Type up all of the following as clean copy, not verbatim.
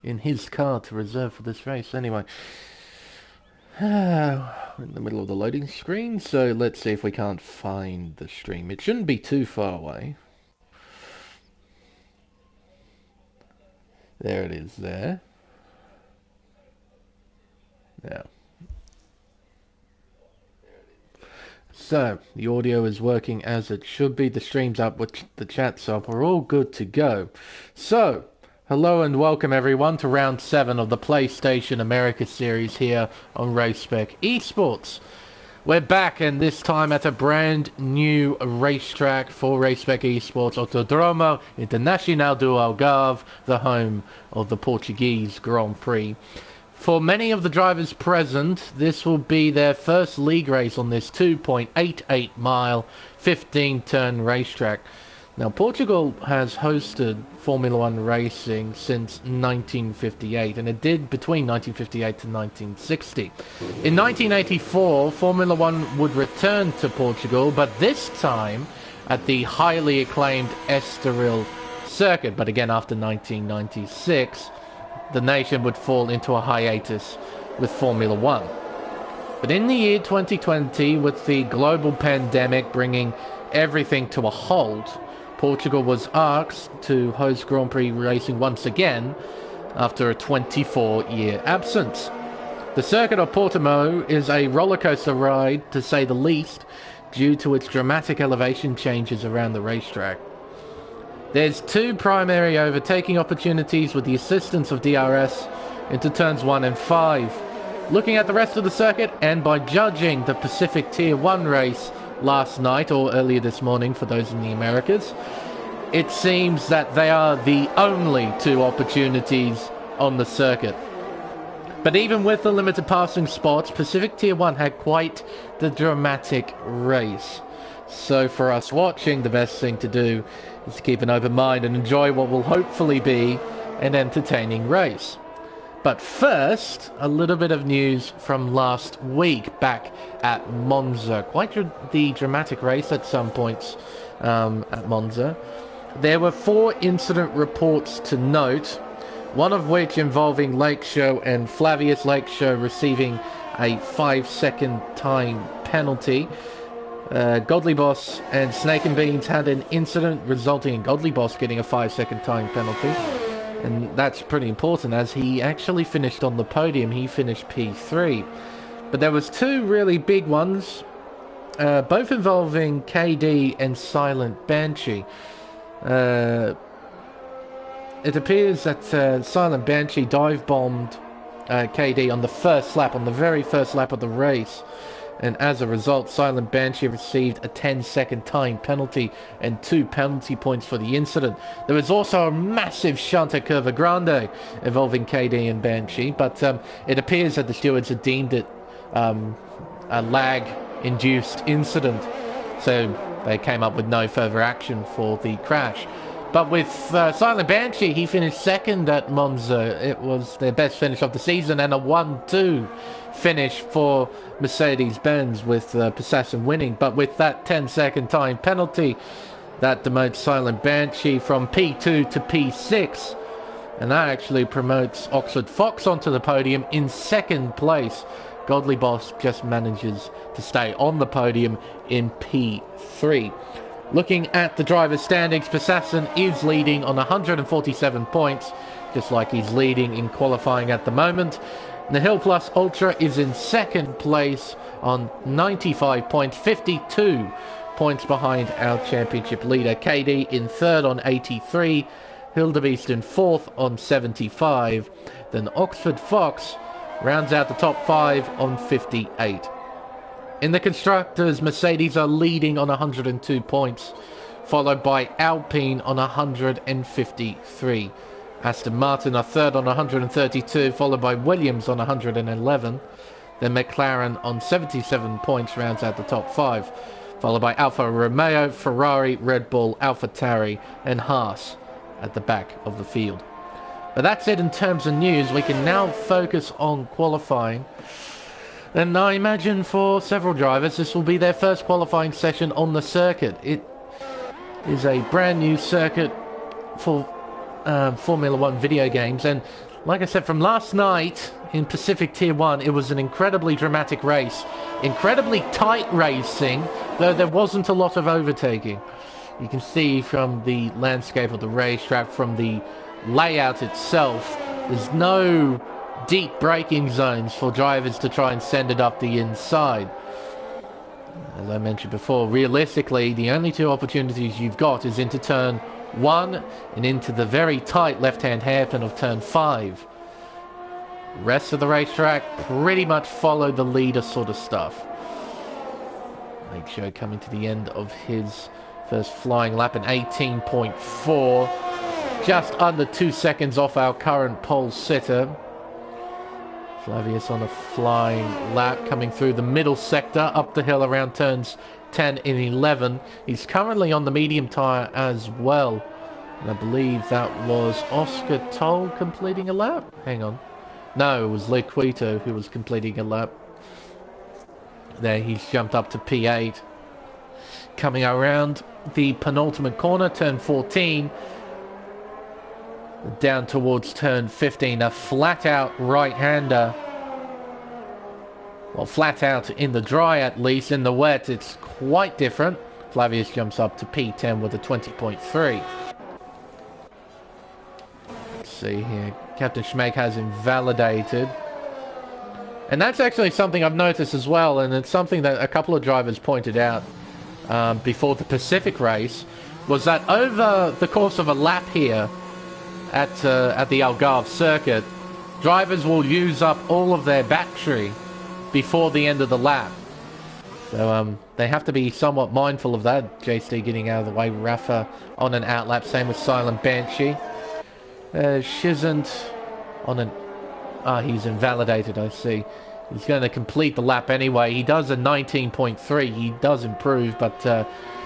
in his car to reserve for this race. Anyway, we're in the middle of the loading screen, so let's see if we can't find the stream. It shouldn't be too far away. There it is there. Yeah. So, the audio is working as it should be. The stream's up, with the chat's up. We're all good to go. So, hello and welcome everyone to round 7 of the PlayStation America series here on Race Spec Esports. We're back, and this time at a brand new racetrack for Race Spec Esports, Autódromo Internacional do Algarve, the home of the Portuguese Grand Prix. For many of the drivers present, this will be their first league race on this 2.88 mile, 15-turn racetrack. Now, Portugal has hosted Formula One racing since 1958, and it did between 1958 to 1960. In 1984, Formula One would return to Portugal, but this time at the highly acclaimed Estoril circuit. But again, after 1996, the nation would fall into a hiatus with Formula One. But in the year 2020, with the global pandemic bringing everything to a halt, Portugal was asked to host Grand Prix racing once again after a 24-year absence. The circuit of Portimão is a rollercoaster ride, to say the least, due to its dramatic elevation changes around the racetrack. There's two primary overtaking opportunities with the assistance of DRS into turns 1 and 5. Looking at the rest of the circuit, and by judging the Pacific Tier 1 race last night, or earlier this morning for those in the Americas, it seems that they are the only two opportunities on the circuit. But even with the limited passing spots, Pacific Tier 1 had quite the dramatic race. So for us watching, the best thing to do is to keep an open mind and enjoy what will hopefully be an entertaining race. But first, a little bit of news from last week back at Monza. Quite the dramatic race at some points at Monza. There were 4 incident reports to note, one of which involving Lake Show and Flavius Lake Show receiving a 5-second time penalty. Godly Boss and Snake and Beans had an incident resulting in Godly Boss getting a 5-second time penalty. And that's pretty important, as he actually finished on the podium. He finished P3. But there was 2 really big ones, both involving KD and Silent Banshee. It appears that Silent Banshee dive-bombed KD on the first lap, on the very first lap of the race. And as a result, Silent Banshee received a 10-second time penalty and 2 penalty points for the incident. There was also a massive shunt at Curva Grande involving KD and Banshee, but it appears that the stewards had deemed it a lag-induced incident, so they came up with no further action for the crash. But with Silent Banshee, he finished second at Monza. It was their best finish of the season, and a 1-2 finish for Mercedes-Benz, with Possession winning. But with that 10-second time penalty, that demotes Silent Banshee from P2 to P6. And that actually promotes Oxford Fox onto the podium in second place. Godly Boss just manages to stay on the podium in P3. Looking at the driver's standings, Possession is leading on 147 points, just like he's leading in qualifying at the moment. The Hill Plus Ultra is in second place on 95 points, 52 points behind our championship leader. KD in third on 83, Hildebeest in fourth on 75. Then Oxford Fox rounds out the top 5 on 58. In the Constructors, Mercedes are leading on 102 points, followed by Alpine on 153. Aston Martin are third on 132, followed by Williams on 111. Then McLaren on 77 points rounds out the top 5, followed by Alfa Romeo, Ferrari, Red Bull, AlphaTauri, and Haas at the back of the field. But that's it in terms of news. We can now focus on qualifying. And I imagine for several drivers, this will be their first qualifying session on the circuit. It is a brand new circuit for Formula One video games, and Like I said, from last night in Pacific Tier 1, it was an incredibly dramatic race. Incredibly tight racing, though there wasn't a lot of overtaking. You can see from the landscape of the racetrack, from the layout itself, there's no deep braking zones for drivers to try and send it up the inside. As I mentioned before, realistically, the only two opportunities you've got is into turn 1 and into the very tight left-hand hairpin of turn 5. The rest of the racetrack pretty much followed the leader sort of stuff. Make sure coming to the end of his first flying lap in 18.4, just under 2 seconds off our current pole sitter. Flavius on a flying lap coming through the middle sector, up the hill around turns 10 and 11. He's currently on the medium tyre as well. And I believe that was Oscar Toll completing a lap? Hang on. No, it was Lequito who was completing a lap. There, he's jumped up to P8. Coming around the penultimate corner, turn 14. Down towards turn 15, a flat-out right-hander. Well, flat out in the dry at least. In the wet, it's quite different. Flavius jumps up to P10 with a 20.3. Let's see here. Captain Schmeck has invalidated. And that's actually something I've noticed as well, and it's something that a couple of drivers pointed out before the Pacific race, was that over the course of a lap here, at the Algarve circuit, drivers will use up all of their battery before the end of the lap. So they have to be somewhat mindful of that. JC getting out of the way. Rafa on an outlap. Same with Silent Banshee. Shizant on an... he's invalidated, I see. He's going to complete the lap anyway. He does a 19.3. He does improve, but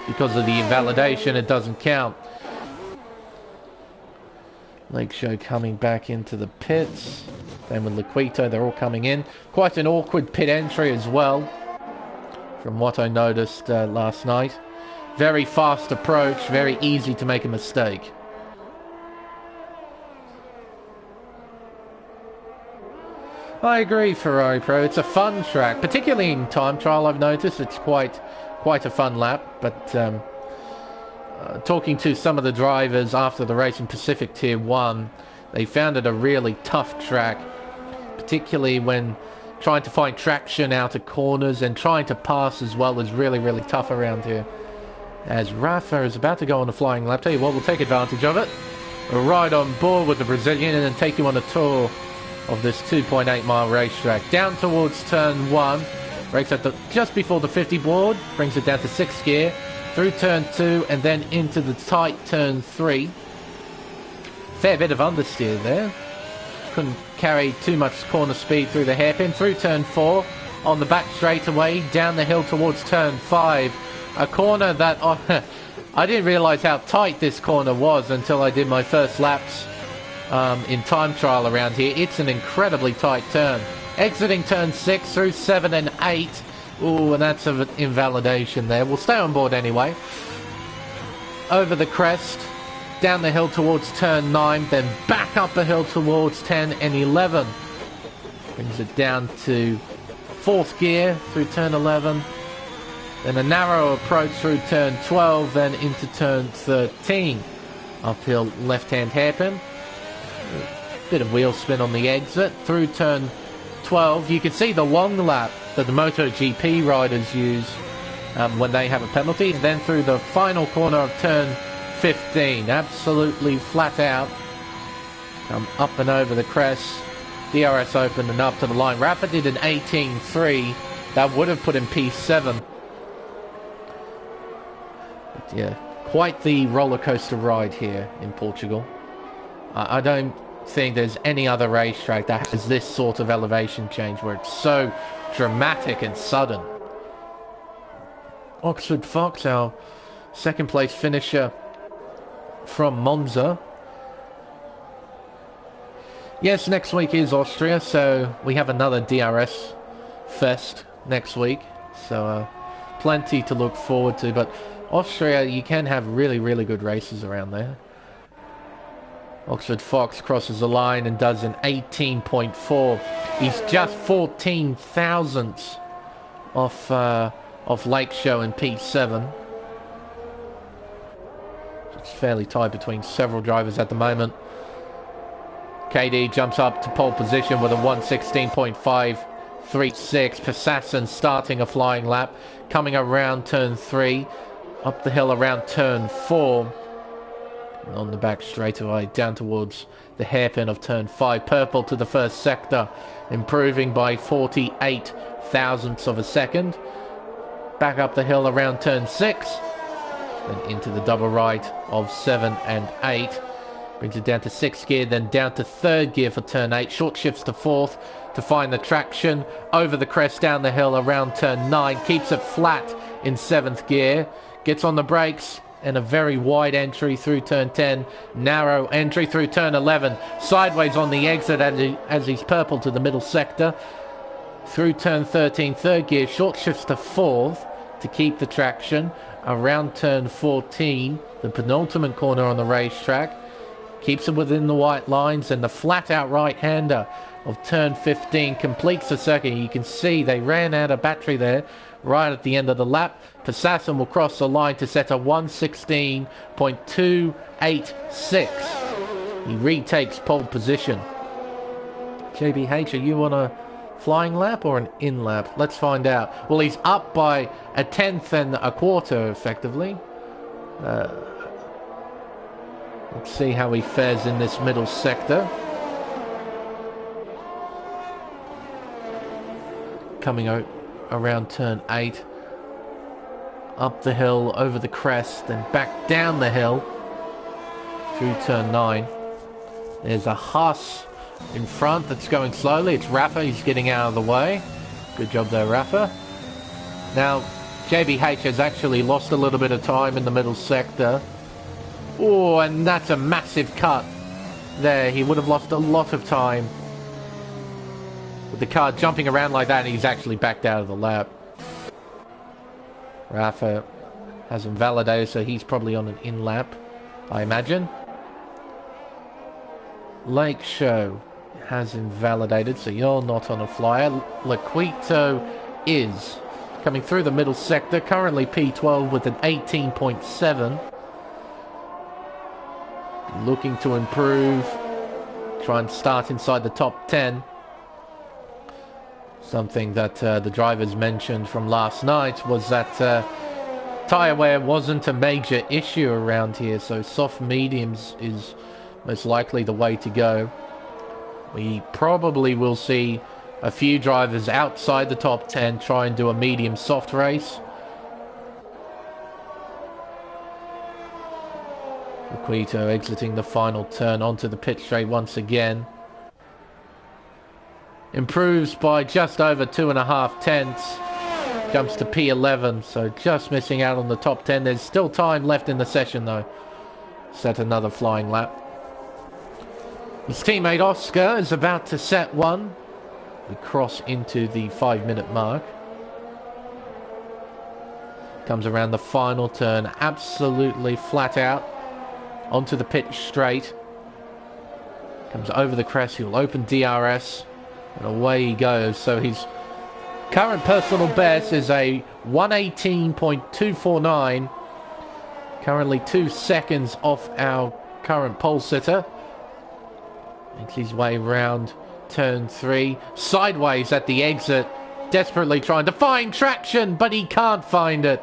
because of the invalidation, it doesn't count. Lake Show coming back into the pits. Same with Lequito, they're all coming in. Quite an awkward pit entry as well, from what I noticed last night. Very fast approach, very easy to make a mistake. I agree, Ferrari Pro. It's a fun track, particularly in time trial. I've noticed it's quite a fun lap, but talking to some of the drivers after the race in Pacific Tier 1, they found it a really tough track, particularly when trying to find traction out of corners and trying to pass as well is really, really tough around here. As Rafa is about to go on a flying lap, tell you what, we'll take advantage of it. We'll ride on board with the Brazilian and then take you on a tour of this 2.8 mile racetrack. Down towards turn 1, brakes at just before the 50 board, brings it down to 6th gear. Through turn 2 and then into the tight turn 3. Fair bit of understeer there. Couldn't carry too much corner speed through the hairpin. Through turn 4 on the back straightaway. Down the hill towards turn 5. A corner that I didn't realise how tight this corner was until I did my first laps in time trial around here. It's an incredibly tight turn. Exiting turn 6 through 7 and 8. Ooh, and that's an invalidation there. We'll stay on board anyway. Over the crest, down the hill towards turn 9, then back up the hill towards 10 and 11. Brings it down to 4th gear through turn 11. Then a narrow approach through turn 12, then into turn 13. Uphill left-hand hairpin. Bit of wheel spin on the exit. Through turn 12, you can see the long lap that the MotoGP riders use when they have a penalty. And then through the final corner of turn 15, absolutely flat out. Come up and over the crest. DRS open and up to the line. Rafa did an 18.3. That would have put him P7. But yeah, quite the roller coaster ride here in Portugal. I don't think there's any other racetrack that has this sort of elevation change where it's so dramatic and sudden. Oxford Fox, our second place finisher from Monza. Yes, next week is Austria, so we have another DRS Fest next week. So plenty to look forward to, but Austria, you can have really, really good races around there. Oxford Fox crosses the line and does an 18.4. He's just 14 thousandths off Lake Show in P7. It's fairly tight between several drivers at the moment. KD jumps up to pole position with a 1:16.536. Passassin starting a flying lap, coming around turn 3, up the hill around turn 4. On the back straightaway down towards the hairpin of turn 5. Purple to the first sector, improving by 48 thousandths of a second. Back up the hill around turn 6, then into the double right of 7 and 8. Brings it down to 6th gear, then down to 3rd gear for turn 8. Short shifts to 4th to find the traction. Over the crest down the hill around turn 9. Keeps it flat in 7th gear. Gets on the brakes. And a very wide entry through turn 10. Narrow entry through turn 11. Sideways on the exit as he's purple to the middle sector. Through turn 13, 3rd gear. Short shifts to 4th to keep the traction. Around turn 14, the penultimate corner on the racetrack. Keeps it within the white lines. And the flat-out right-hander of turn 15 completes the circuit. You can see they ran out of battery there right at the end of the lap. Passassin will cross the line to set a 1:16.286. He retakes pole position. JBH, are you on a flying lap or an in lap? Let's find out. Well, he's up by a 1/10 and a quarter, effectively. Let's see how he fares in this middle sector. Coming out around turn 8. Up the hill, over the crest, then back down the hill through turn 9. There's a Haas in front that's going slowly. It's Rafa. He's getting out of the way. Good job there, Rafa. Now, JBH has actually lost a little bit of time in the middle sector. Oh, and that's a massive cut there. He would have lost a lot of time with the car jumping around like that, and he's actually backed out of the lap. Rafa has him validated, so he's probably on an in lap, I imagine. Lake Show has him validated, so you're not on a flyer. Laquito is coming through the middle sector, currently P12 with an 18.7. Looking to improve, try and start inside the top 10. Something that the drivers mentioned from last night was that tyre wear wasn't a major issue around here, so soft mediums is most likely the way to go. We probably will see a few drivers outside the top 10 try and do a medium soft race. Laquito exiting the final turn onto the pit straight once again. Improves by just over 2.5 tenths. Jumps to P11, so just missing out on the top 10. There's still time left in the session, though. Set another flying lap. His teammate Oscar is about to set one. We cross into the 5-minute mark. Comes around the final turn, absolutely flat out. Onto the pit straight. Comes over the crest, he'll open DRS. And away he goes. So his current personal best is a 1:18.249. Currently 2 seconds off our current pole sitter. Makes his way round turn 3. Sideways at the exit. Desperately trying to find traction, but he can't find it.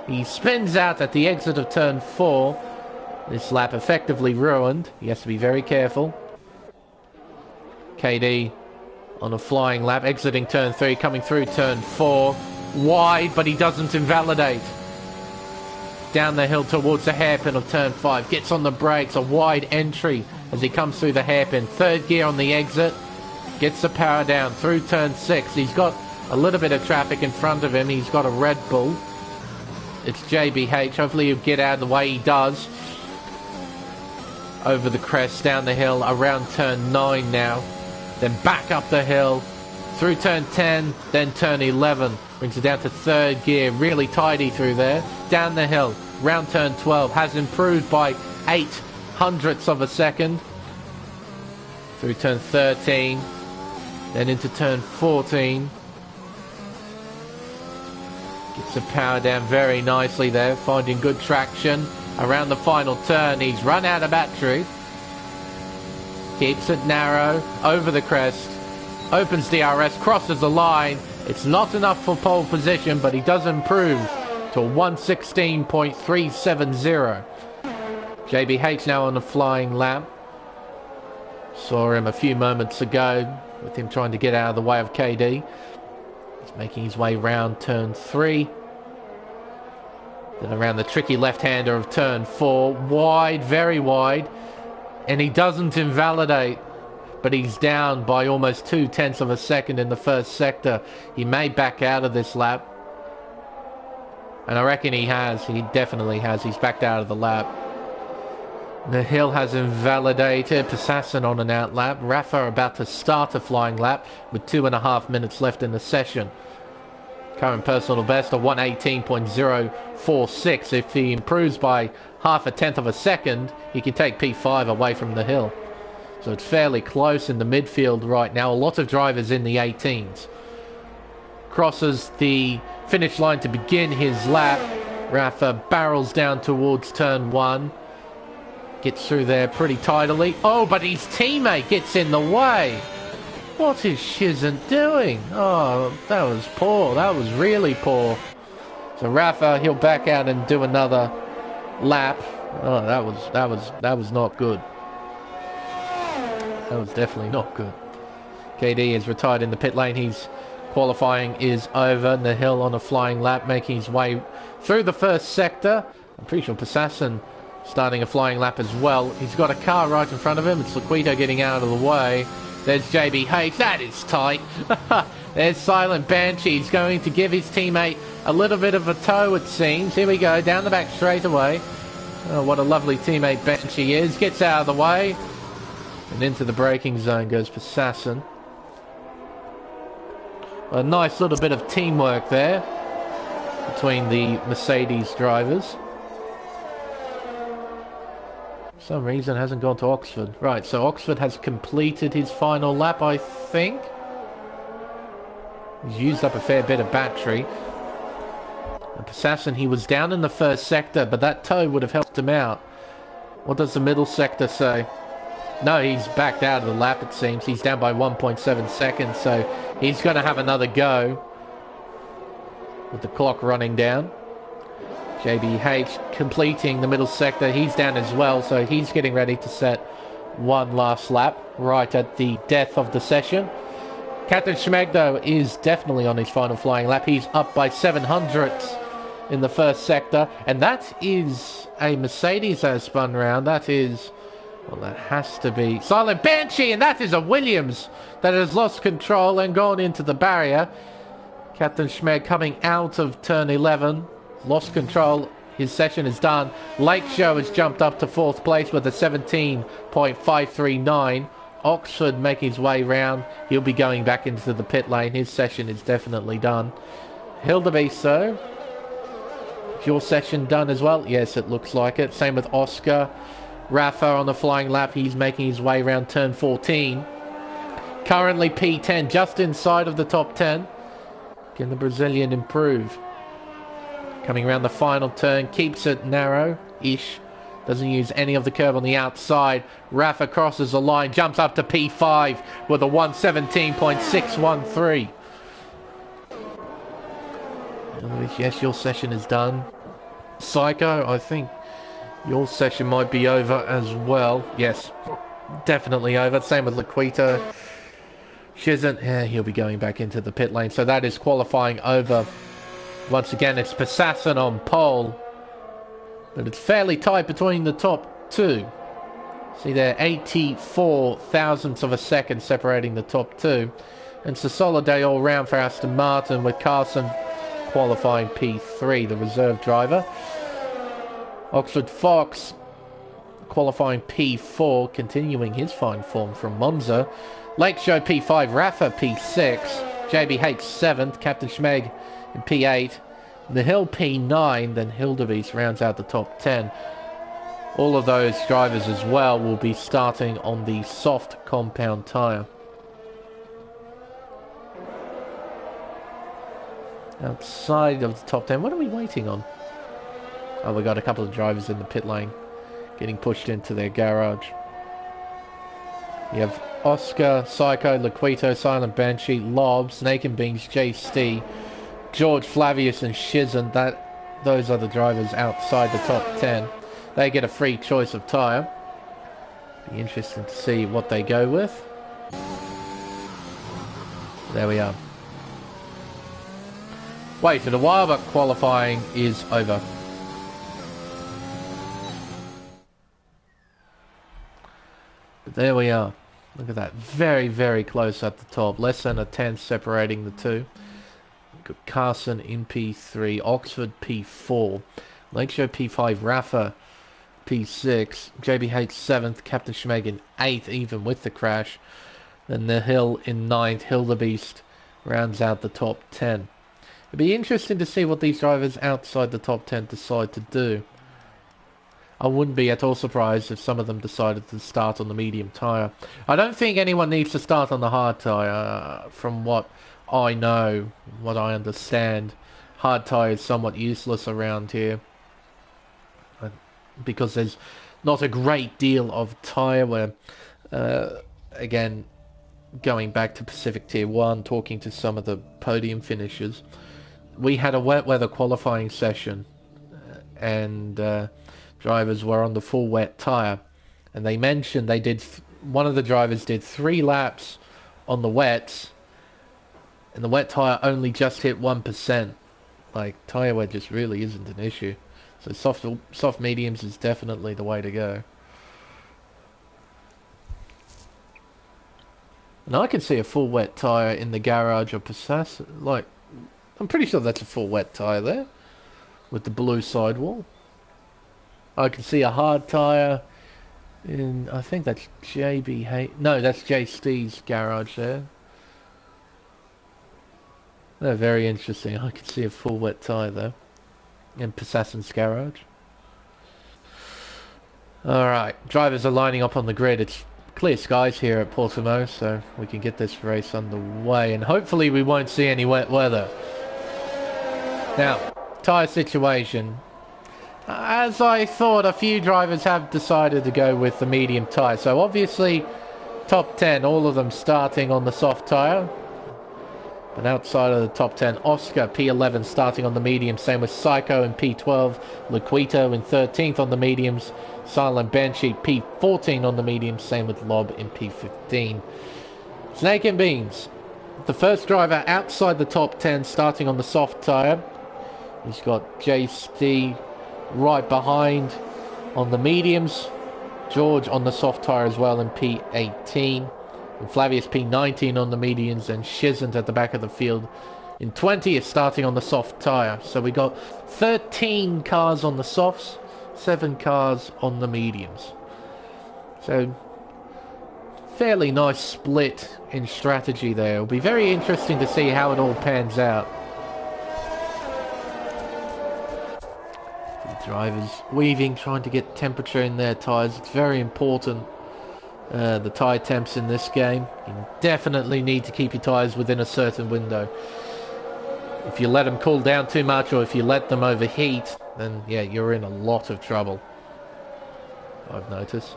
He spins out at the exit of turn 4. This lap effectively ruined. He has to be very careful. KD on a flying lap, exiting turn 3, coming through turn 4. Wide, but he doesn't invalidate. Down the hill towards the hairpin of turn 5. Gets on the brakes, a wide entry as he comes through the hairpin. 3rd gear on the exit. Gets the power down through turn 6. He's got a little bit of traffic in front of him. He's got a Red Bull. It's JBH. Hopefully he'll get out of the way. He does. Over the crest, down the hill, around turn 9 now. Then back up the hill, through turn 10, then turn 11. Brings it down to 3rd gear, really tidy through there. Down the hill, round turn 12, has improved by 0.08 of a second. through turn 13, then into turn 14. Gets the power down very nicely there, finding good traction. Around the final turn, he's run out of battery. Keeps it narrow, over the crest. Opens DRS, crosses the line. It's not enough for pole position, but he does improve to 116.370. JBH now on the flying lap. Saw him a few moments ago with him trying to get out of the way of KD. He's making his way round turn 3. Then around the tricky left-hander of turn 4. Wide, very wide. And he doesn't invalidate, but he's down by almost 0.2 of a second in the first sector. He may back out of this lap. And I reckon he has. He definitely has. He's backed out of the lap. The hill has invalidated. Passassin on an out lap. Rafa about to start a flying lap with 2.5 minutes left in the session. Current personal best of 118.046. If he improves by 0.5 of a second, he can take P5 away from the hill. So it's fairly close in the midfield right now. A lot of drivers in the 18s. Crosses the finish line to begin his lap. Rafa barrels down towards turn 1. Gets through there pretty tidily. Oh, but his teammate gets in the way. What is Shizant doing? Oh, that was poor. That was really poor. So Rafa, he'll back out and do another lap. Oh, that was not good. That was definitely not good. KD is retired in the pit lane. His qualifying is over. The hill on a flying lap, making his way through the first sector. I'm pretty sure Passassin starting a flying lap as well. He's got a car right in front of him. It's Laquito getting out of the way. There's JBH. That is tight. There's Silent Banshee. He's going to give his teammate a little bit of a tow, it seems. Here we go. Down the back straightaway. Oh, what a lovely teammate Banshee is. Gets out of the way. And into the braking zone goes Passassin. A nice little bit of teamwork there between the Mercedes drivers. For some reason hasn't gone to Oxford. Right, so Oxford has completed his final lap, I think. He's used up a fair bit of battery. And Passassin, he was down in the first sector, but that tow would have helped him out. What does the middle sector say? No, he's backed out of the lap, it seems. He's down by 1.7 seconds, so he's going to have another go with the clock running down. JBH completing the middle sector. He's down as well, so he's getting ready to set one last lap right at the death of the session. Captain Schmeg, though, is definitely on his final flying lap. He's up by 700ths in the first sector, and that is a Mercedes that has spun round. That is... well, that has to be Silent Banshee, and that is a Williams that has lost control and gone into the barrier. Captain Schmeg coming out of turn 11. Lost control. His session is done. Lakeshore has jumped up to 4th place with a 17.539. Oxford making his way round. He'll be going back into the pit lane. His session is definitely done. Hildebeest, so. Is your session done as well? Yes, it looks like it. Same with Oscar. Rafa on the flying lap. He's making his way around turn 14. Currently P10, just inside of the top 10. Can the Brazilian improve? Coming around the final turn. Keeps it narrow-ish. Doesn't use any of the curve on the outside. Rafa crosses the line. Jumps up to P5 with a 117.613. Yes, your session is done. Psycho, I think your session might be over as well. Yes, definitely over. Same with Laquito. Shizant, yeah, he'll be going back into the pit lane. So that is qualifying over. Once again, it's Passassin on pole. But it's fairly tight between the top two. See there, 84 thousandths of a second separating the top two. And it's a solid day all round for Aston Martin, with Carson qualifying P3, the reserve driver. Oxford Fox qualifying P4, continuing his fine form from Monza. Lakeshore P5, Rafa P6, JBH 7th, Captain Schmeg in P8, The Hill P9, then Hildebeest rounds out the top 10. All of those drivers as well will be starting on the soft compound tyre. Outside of the top 10, what are we waiting on? Oh, we got a couple of drivers in the pit lane getting pushed into their garage. You have Oscar, Psycho, Laquito, Silent Banshee, Lob, Snake and Beans, JST, George, Flavius and Shizen. Those are the drivers outside the top 10. They get a free choice of tyre. Be interesting to see what they go with. There we are. Waited a while, but qualifying is over. But there we are. Look at that. Very, very close at the top. Less than a tenth separating the two. Got Carson in P3, Oxford P4, Lakeshore P5, Rafa P6, JBH 7th, Captain Schmeg in 8th, even with the crash. Then the Hill in 9th, Hill the Beast rounds out the top 10. It'd be interesting to see what these drivers outside the top 10 decide to do. I wouldn't be at all surprised if some of them decided to start on the medium tyre. I don't think anyone needs to start on the hard tyre. From what I know, what I understand, hard tyre is somewhat useless around here. Because there's not a great deal of tyre where, again, going back to Pacific Tier 1, talking to some of the podium finishers, we had a wet weather qualifying session and drivers were on the full wet tyre, and they mentioned they did, one of the drivers did 3 laps on the wets, and the wet tyre only just hit 1%. Like, tyre wear just really isn't an issue. So soft mediums is definitely the way to go. And I can see a full wet tyre in the garage of Passas. Like, I'm pretty sure that's a full wet tyre there, with the blue sidewall. I can see a hard tyre in, I think that's JBH, no, that's JST's garage there. They're very interesting. I can see a full wet tyre there in Passassin's garage. Alright, drivers are lining up on the grid. It's clear skies here at Portugal, so we can get this race underway, and hopefully we won't see any wet weather. Now, tyre situation. As I thought, a few drivers have decided to go with the medium tyre. So obviously, top 10, all of them starting on the soft tyre. But outside of the top 10, Oscar P11 starting on the medium. Same with Psycho in P12. Laquito in 13th on the mediums. Silent Banshee P14 on the mediums. Same with Lob in P15. Snake and Beans. The first driver outside the top 10 starting on the soft tyre. He's got JST right behind on the mediums, George on the soft tyre as well in P18, and Flavius P19 on the mediums, and Shizant at the back of the field in 20th starting on the soft tyre. So we got 13 cars on the softs, 7 cars on the mediums. So fairly nice split in strategy there. It'll be very interesting to see how it all pans out. Drivers weaving, trying to get temperature in their tyres. It's very important, the tyre temps in this game. You definitely need to keep your tyres within a certain window. If you let them cool down too much, or if you let them overheat, then yeah, you're in a lot of trouble, I've noticed.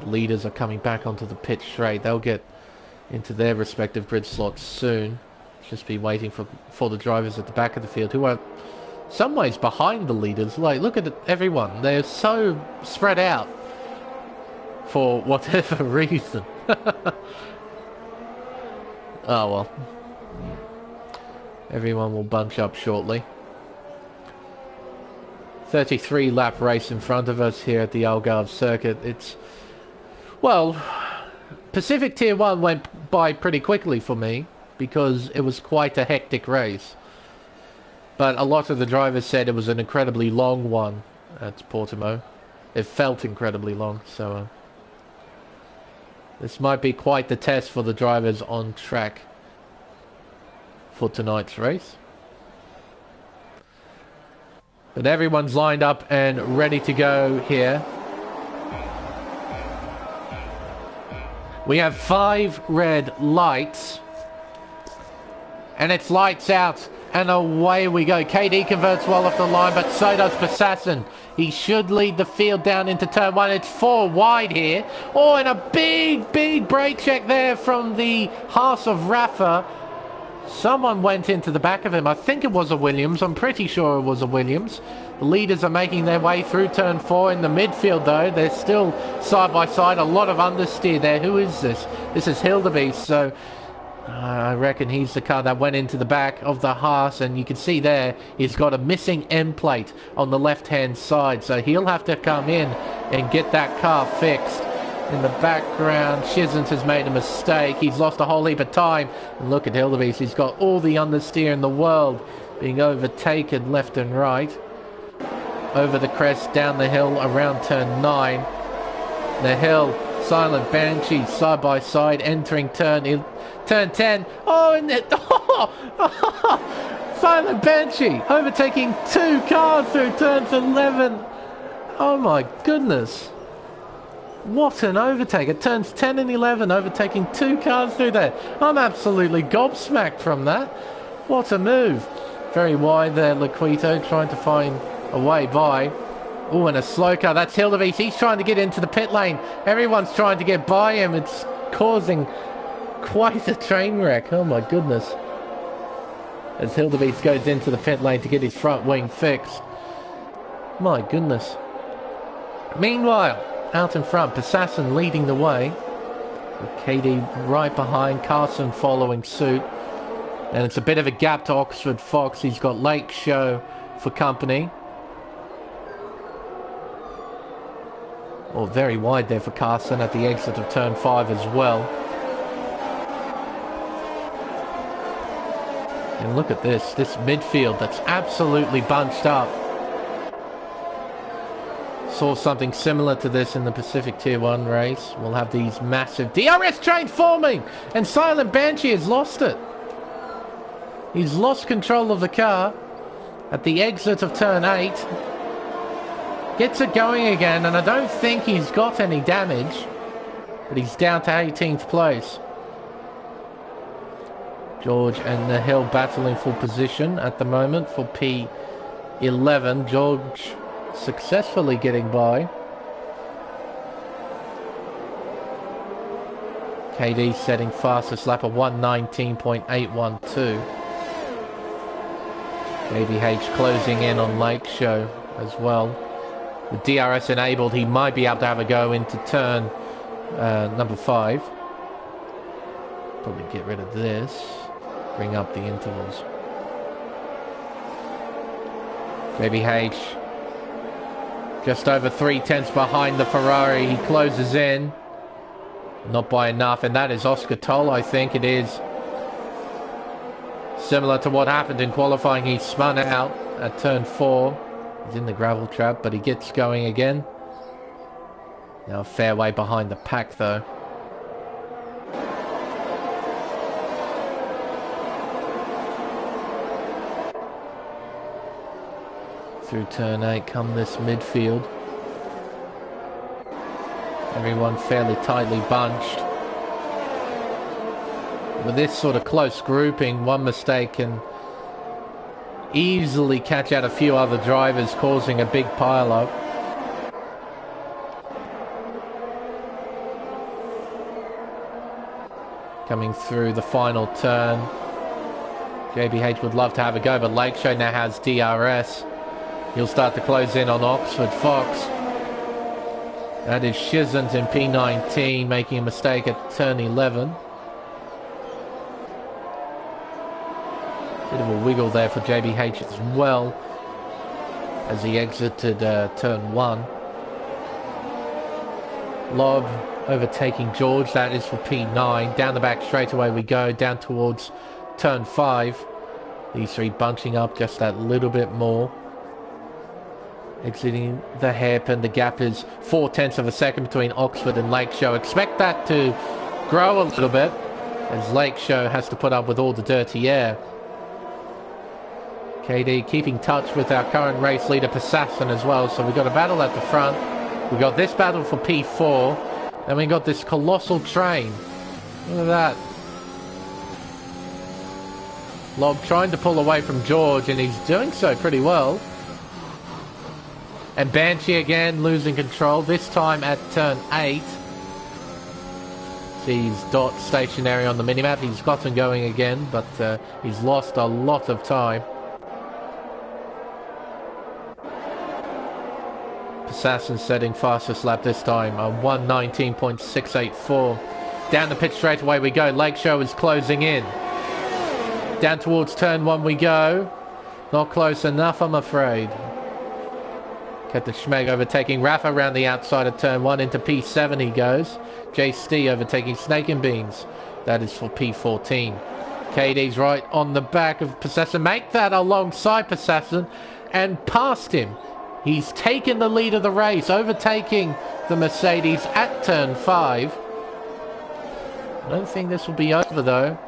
Leaders are coming back onto the pit straight. They'll get into their respective grid slots soon. Just be waiting for the drivers at the back of the field, who are some ways behind the leaders. Like, look at everyone. They're so spread out for whatever reason. Oh well. Everyone will bunch up shortly. 33 lap race in front of us here at the Algarve circuit. It's, well, Pacific Tier 1 went by pretty quickly for me, because it was quite a hectic race. But a lot of the drivers said it was an incredibly long one at Portimao. It felt incredibly long, so this might be quite the test for the drivers on track for tonight's race. But everyone's lined up and ready to go here. We have 5 red lights. And it's lights out. And away we go. KD converts well off the line, but so does Assassin. He should lead the field down into turn 1. It's 4 wide here. Oh, and a big brake check there from the Haas of Rafa. Someone went into the back of him. I think it was a Williams. I'm pretty sure it was a Williams. The leaders are making their way through turn 4 in the midfield, though. They're still side by side. A lot of understeer there. Who is this? This is Hildebeest. So I reckon he's the car that went into the back of the Haas, and you can see there he's got a missing end plate on the left-hand side. So he'll have to come in and get that car fixed. In the background, Shizens has made a mistake. He's lost a whole heap of time. And look at Hildebeest. He's got all the understeer in the world, being overtaken left and right. Over the crest, down the hill, around turn 9. The hill, Silent Banshee, side by side, entering turn 10. Oh, and it... Silent Banshee, overtaking 2 cars through turns 11. Oh my goodness. What an overtake. It turns 10 and 11, overtaking 2 cars through there. I'm absolutely gobsmacked from that. What a move. Very wide there, Laquito, trying to find a way by. Oh, and a slow car. That's Hildebeest. He's trying to get into the pit lane. Everyone's trying to get by him. It's causing quite a train wreck. Oh, my goodness. As Hildebeest goes into the pit lane to get his front wing fixed. My goodness. Meanwhile, out in front, Assassin leading the way. With KD right behind, Carson following suit. And it's a bit of a gap to Oxford Fox. He's got Lake Show for company. Oh, very wide there for Carson at the exit of turn 5 as well. And look at this midfield that's absolutely bunched up. Saw something similar to this in the Pacific Tier 1 race. We'll have these massive DRS trains forming, and Silent Banshee has lost it. He's lost control of the car at the exit of turn 8. Gets it going again, and I don't think he's got any damage, but he's down to 18th place. George and the Hill battling for position at the moment for P11. George successfully getting by. KD setting fastest lap of 1:19.812. ABH closing in on Lake Show as well. With DRS enabled, he might be able to have a go into turn number 5. Probably get rid of this. Bring up the intervals. JBH just over 3/10 behind the Ferrari. He closes in. Not by enough, and that is Oscar Toll, I think it is. Similar to what happened in qualifying, he spun out at turn 4. He's in the gravel trap, but he gets going again. Now a fair way behind the pack, though. Through turn 8 come this midfield. Everyone fairly tightly bunched. With this sort of close grouping, one mistake can easily catch out a few other drivers, causing a big pile-up. Coming through the final turn. JBH would love to have a go, but Lake Show now has DRS. He'll start to close in on Oxford Fox. That is Shizens in P19, making a mistake at turn 11. Bit of a wiggle there for JBH as well, as he exited turn 1. Lob overtaking George, that is for P9. Down the back straightaway we go, down towards turn 5. These three bunching up just that little bit more. Exiting the hairpin, the gap is 0.4 of a second between Oxford and Lake Show. Expect that to grow a little bit, as Lake Show has to put up with all the dirty air. KD keeping touch with our current race leader Passassin as well. So we've got a battle at the front. We've got this battle for P4. Then we got this colossal train. Look at that. Lob trying to pull away from George, and he's doing so pretty well. And Banshee again losing control, this time at turn 8. Sees Dot stationary on the minimap. He's gotten going again, but he's lost a lot of time. Assassin setting fastest lap this time, a 1:19.684. Down the pit straight away we go. Lakeshore is closing in. Down towards turn 1 we go. Not close enough, I'm afraid. Captain Schmeg overtaking Rafa around the outside of turn 1 into P7 he goes. JC overtaking Snake and Beans. That is for P14. KD's right on the back of Possessor. Make that alongside Possessor and past him. He's taken the lead of the race, overtaking the Mercedes at turn 5. I don't think this will be over though.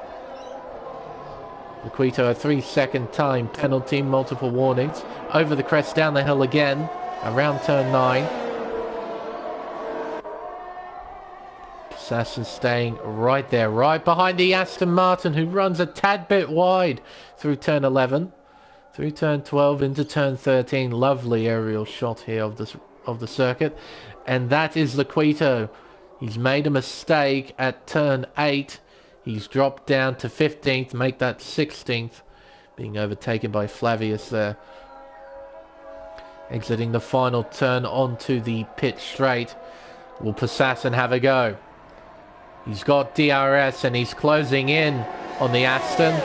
Laquito, a 3-second time penalty, multiple warnings. Over the crest, down the hill again, around turn 9. Assassin staying right there, right behind the Aston Martin, who runs a tad bit wide through turn 11. Through turn 12 into turn 13. Lovely aerial shot here of the circuit. And that is Laquito. He's made a mistake at turn 8. He's dropped down to 15th, make that 16th. Being overtaken by Flavius there. Exiting the final turn onto the pit straight. Will Possassin have a go? He's got DRS and he's closing in on the Aston.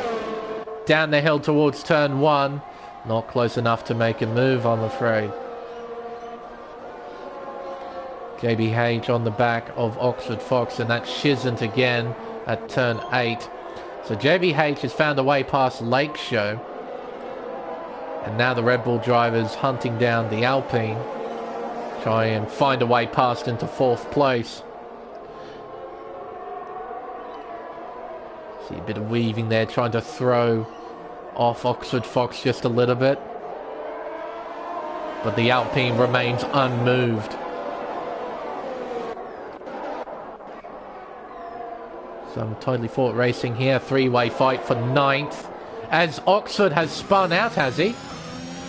Down the hill towards turn 1. Not close enough to make a move, I'm afraid. JBH on the back of Oxford Fox, and that's Shizant again at turn 8. So JBH has found a way past Lake Show. And now the Red Bull drivers hunting down the Alpine. Try and find a way past into 4th place. See a bit of weaving there, trying to throw off Oxford Fox just a little bit. But the Alpine remains unmoved. Some totally fought racing here. 3-way fight for 9th. As Oxford has spun out, has he?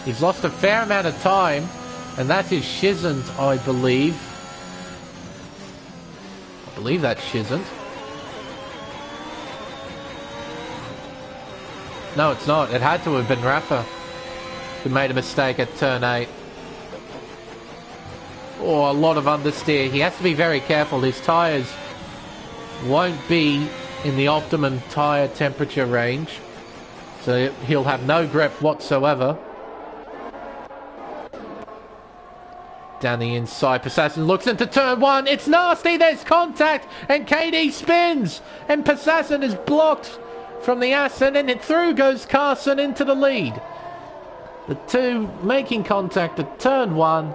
He's lost a fair amount of time. And that is Shizant, I believe. I believe that's Shizant. No, it's not. It had to have been Rafa, who made a mistake at turn 8. Oh, a lot of understeer. He has to be very careful. His tyres won't be in the optimum tyre temperature range, so he'll have no grip whatsoever. Down the inside, Possassin looks into turn 1. It's nasty. There's contact, and KD spins, and Possassin is blocked from the Aston, and through goes Carson into the lead. The two making contact at turn 1,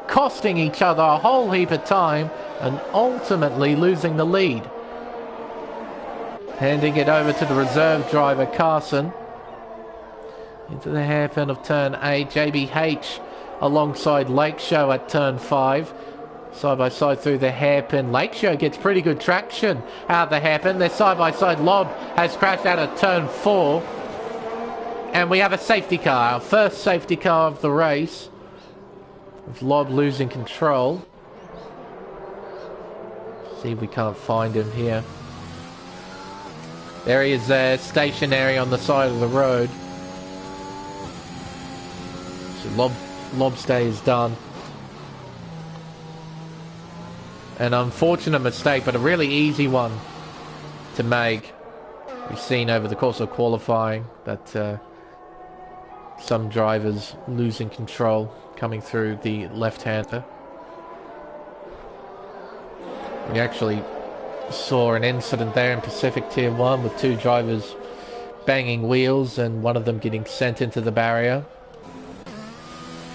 costing each other a whole heap of time, and ultimately losing the lead. Handing it over to the reserve driver, Carson. Into the hairpin of turn 8. JBH alongside Lake Show at turn 5. Side by side through the hairpin. Lake Show gets pretty good traction out of the hairpin. Their side by side lob has crashed out at turn 4. And we have a safety car. Our first safety car of the race. With Lob losing control. See if we can't find him here. There he is there, stationary on the side of the road. So Lob stay is done. An unfortunate mistake, but a really easy one to make. We've seen over the course of qualifying that some drivers losing control coming through the left-hander. We actually saw an incident there in Pacific Tier 1 with 2 drivers banging wheels and one of them getting sent into the barrier.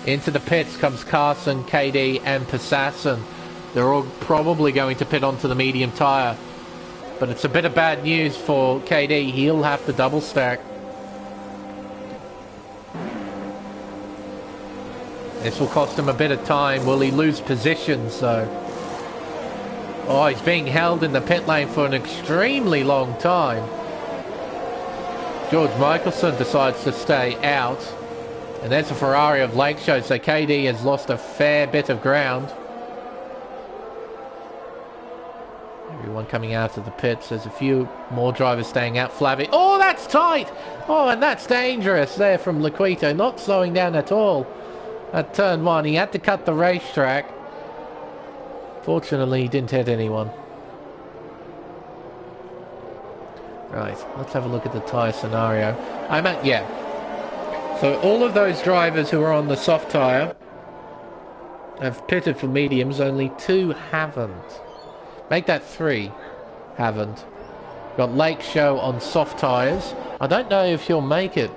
Into the pits comes Carson, KD and Possassin. They're all probably going to pit onto the medium tyre. But it's a bit of bad news for KD. He'll have to double stack. This will cost him a bit of time. Will he lose positions though? Oh, he's being held in the pit lane for an extremely long time. George Michelson decides to stay out. And there's a Ferrari of Lake Show, so KD has lost a fair bit of ground. Everyone coming out of the pits. There's a few more drivers staying out. Flavio. Oh, that's tight! Oh, and that's dangerous there from Liquito. Not slowing down at all at turn 1. He had to cut the racetrack. Fortunately, he didn't hit anyone. Right, let's have a look at the tyre scenario. So all of those drivers who are on the soft tyre have pitted for mediums. Only 2 haven't. Make that 3 haven't. Got Lake Show on soft tyres. I don't know if he'll make it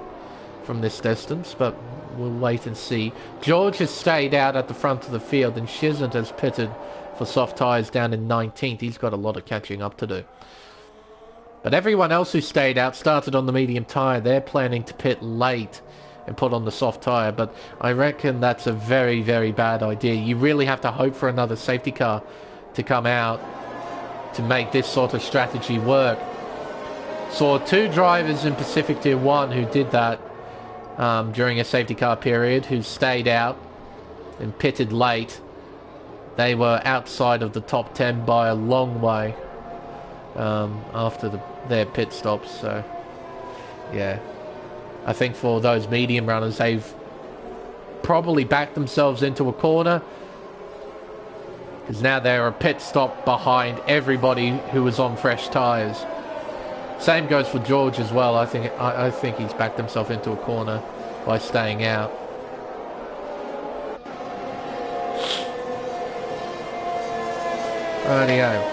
from this distance, but we'll wait and see. George has stayed out at the front of the field, and Shizant has pitted for soft tyres down in 19th. He's got a lot of catching up to do. But everyone else who stayed out started on the medium tyre. They're planning to pit late and put on the soft tyre, but I reckon that's a very, very bad idea. You really have to hope for another safety car to come out to make this sort of strategy work. Saw 2 drivers in Pacific Tier 1 who did that during a safety car period, who stayed out and pitted late. They were outside of the top 10 by a long way after their pit stops. So yeah, I think for those medium runners, they've probably backed themselves into a corner, because now they're a pit stop behind everybody who was on fresh tyres. Same goes for George as well. I think he's backed himself into a corner by staying out. Rightio.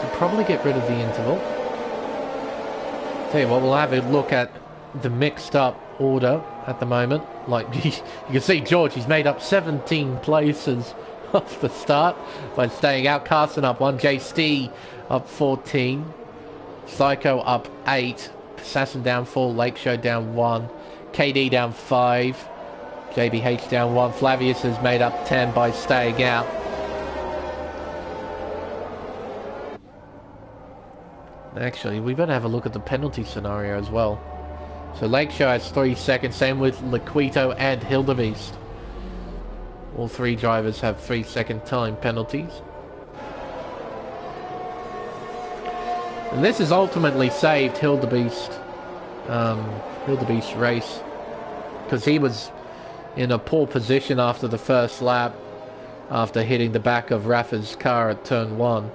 Could probably get rid of the interval. Tell you what, we'll have a look at the mixed up order at the moment. Like you can see, George, he's made up 17 places off the start by staying out. Carson up 1, JC up 14, Psycho up 8, Assassin down 4, Lake Show down 1, KD down 5, JBH down 1. Flavius has made up 10 by staying out. Actually, we better have a look at the penalty scenario as well. So Lake Show has 3 seconds, same with Liquito and Hildebeest. All 3 drivers have 3-second time penalties. And this has ultimately saved Hildebeest's race, because he was in a poor position after the first lap, after hitting the back of Rafa's car at turn 1.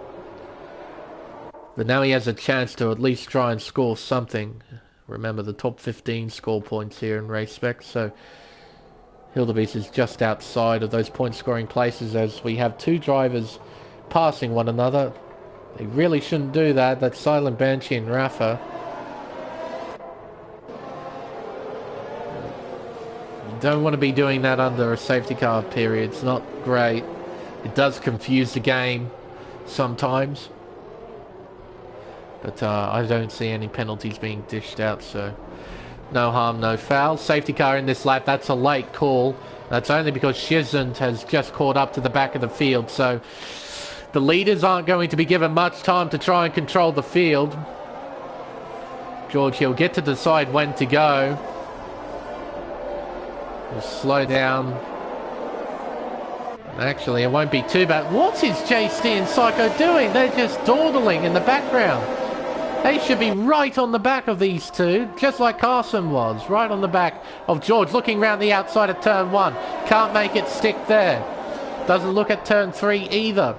But now he has a chance to at least try and score something. Remember, the top 15 score points here in Race Spec, so Hildebeest is just outside of those point scoring places, as we have 2 drivers passing one another. They really shouldn't do that. That's Silent Banshee and Rafa. You don't want to be doing that under a safety car period. It's not great. It does confuse the game sometimes. But I don't see any penalties being dished out, so no harm, no foul. Safety car in this lap, that's a late call. That's only because Shizant has just caught up to the back of the field, so the leaders aren't going to be given much time to try and control the field. George, he'll get to decide when to go. He'll slow down. Actually, it won't be too bad. What is JC and Psycho doing? They're just dawdling in the background. They should be right on the back of these 2, just like Carson was, right on the back of George, looking round the outside of turn 1. Can't make it stick there. Doesn't look at turn 3 either.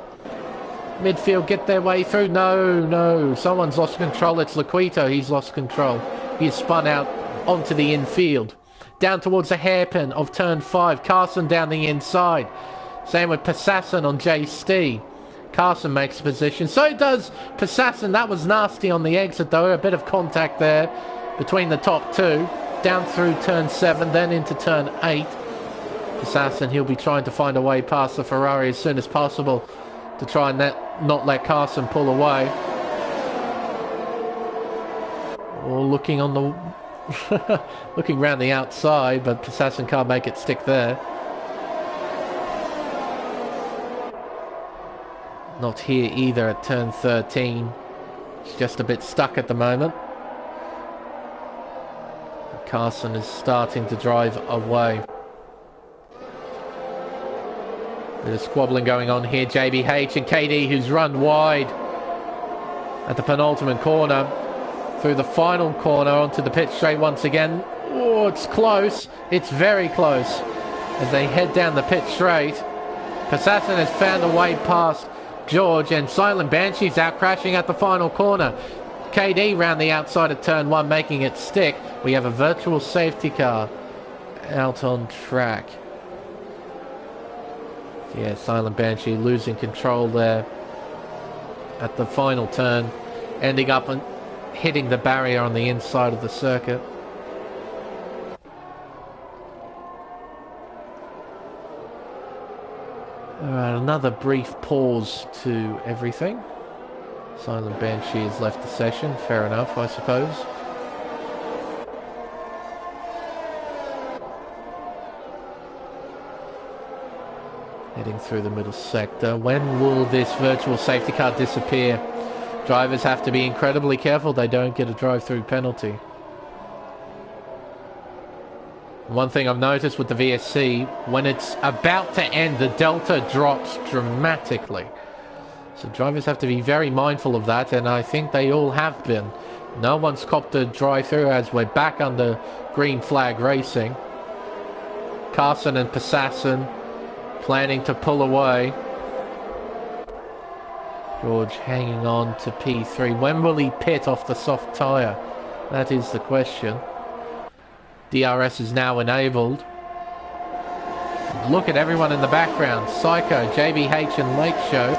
Midfield get their way through. No. Someone's lost control. It's Liquito. He's lost control. He's spun out onto the infield. Down towards the hairpin of turn 5. Carson down the inside. Same with Passassin on JC. Carson makes a position. So does Passassin. That was nasty on the exit though. A bit of contact there between the top 2. Down through turn 7, then into turn 8. Passassin, he'll be trying to find a way past the Ferrari as soon as possible to try and not let Carson pull away. Or looking on the looking round the outside, but Passassin can't make it stick there. Not here either at turn 13. It's just a bit stuck at the moment. Carson is starting to drive away. Bit of squabbling going on here. JBH and KD, who's run wide at the penultimate corner. Through the final corner onto the pit straight once again. Oh, it's close. It's very close. As they head down the pit straight. Passassin has found a way past George, and Silent Banshee's out crashing at the final corner. KD round the outside of turn 1, making it stick. We have a virtual safety car out on track. Yeah, Silent Banshee losing control there at the final turn, ending up and hitting the barrier on the inside of the circuit. Alright, another brief pause to everything. Silent Banshee has left the session. Fair enough, I suppose. Heading through the middle sector. When will this virtual safety car disappear? Drivers have to be incredibly careful they don't get a drive-through penalty. One thing I've noticed with the VSC, when it's about to end, the delta drops dramatically. So drivers have to be very mindful of that, and I think they all have been. No one's copped a drive-through as we're back under green flag racing. Carson and Passassin planning to pull away. George hanging on to P3. When will he pit off the soft tyre? That is the question. DRS is now enabled. Look at everyone in the background. Psycho, JBH and Lake Show.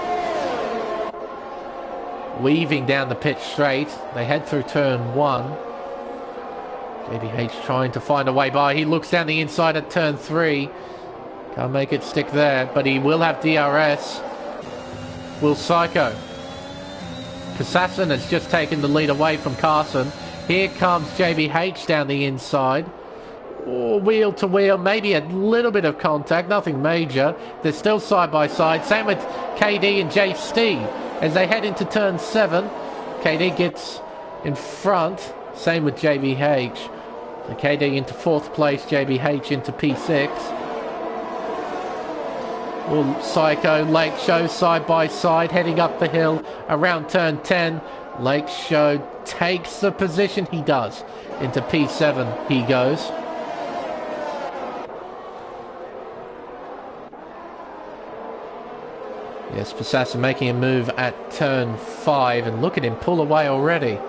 Weaving down the pit straight. They head through turn 1. JBH trying to find a way by. He looks down the inside at turn 3. Can't make it stick there, but he will have DRS. Will Psycho. Passassin has just taken the lead away from Carson. Here comes JBH down the inside. Oh, wheel to wheel, maybe a little bit of contact, nothing major. They're still side by side. Same with KD and JST as they head into turn 7. KD gets in front. Same with JBH. So KD into 4th place, JBH into P6. Well, Psycho, Lake Show side by side, heading up the hill around turn 10. Lake Show takes the position. He does. Into P7 he goes. Yes, Passassin making a move at turn 5, and look at him pull away already.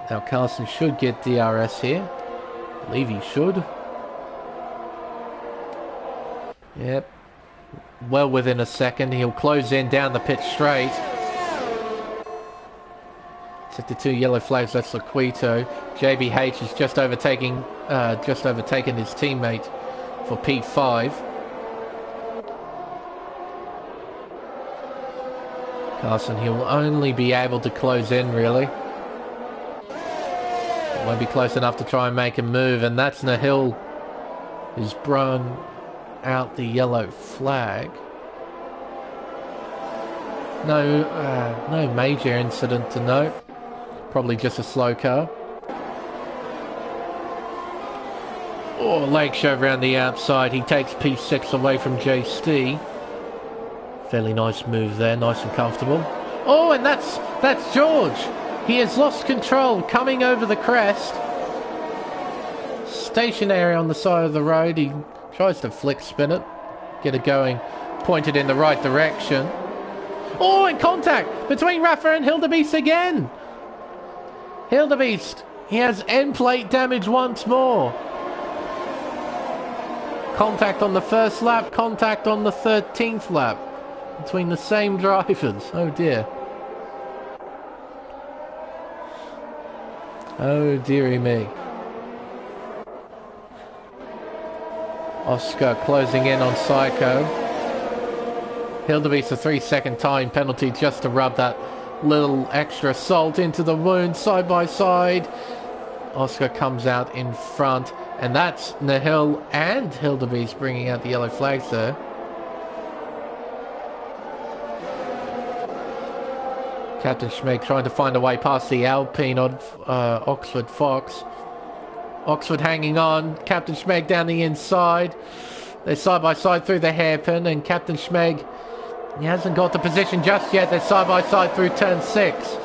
Now Carson should get DRS here. I believe he should. Yep. Well within a second. He'll close in down the pit straight. Set the 2 yellow flags, that's Laquito. JBH is just overtaken his teammate for P5. Carson, he'll only be able to close in, really. Won't be close enough to try and make a move, and that's Nahil who's blown out the yellow flag. No major incident to note. Probably just a slow car. Oh, Lake Show around the outside. He takes P6 away from JST. Fairly nice move there, nice and comfortable. Oh, and that's George. He has lost control, coming over the crest. Stationary on the side of the road. He tries to flick spin it, get it going, pointed in the right direction. Oh, and contact between Rafa and Hildebeest again. Hildebeest, he has end plate damage once more. Contact on the first lap, contact on the 13th lap. Between the same drivers. Oh dear. Oh dearie me. Oscar closing in on Psycho. Hildebeest a 3-second time penalty just to rub that little extra salt into the wound. Side by side. Oscar comes out in front, and that's Nahil and Hildebeest bringing out the yellow flags there. Captain Schmeg trying to find a way past the Alpine on Oxford Fox. Oxford hanging on. Captain Schmeg down the inside. They're side by side through the hairpin, and Captain Schmeg, he hasn't got the position just yet. They're side by side through turn 6.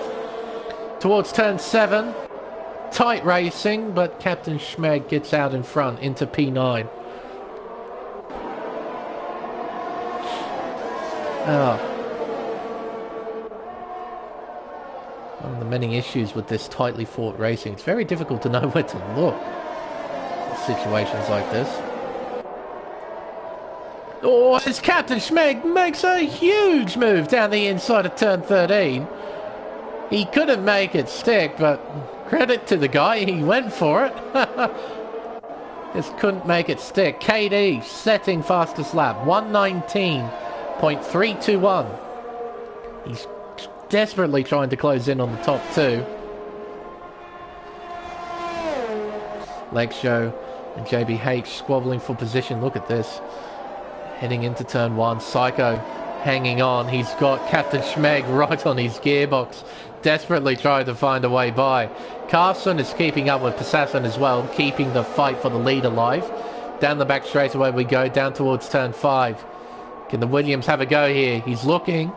Towards turn 7. Tight racing, but Captain Schmeg gets out in front into P9. One of the many issues with this tightly fought racing, it's very difficult to know where to look in situations like this. Oh, as Captain Schmeg makes a huge move down the inside of turn 13. He couldn't make it stick, but credit to the guy, he went for it. Just couldn't make it stick. KD setting fastest lap, 119.321. He's desperately trying to close in on the top 2. Leg Show and JBH squabbling for position. Look at this. Heading into turn 1. Psycho hanging on. He's got Captain Schmeg right on his gearbox. Desperately trying to find a way by. Carson is keeping up with Passassin as well, keeping the fight for the lead alive. Down the back straightaway we go, down towards turn 5. Can the Williams have a go here? He's looking.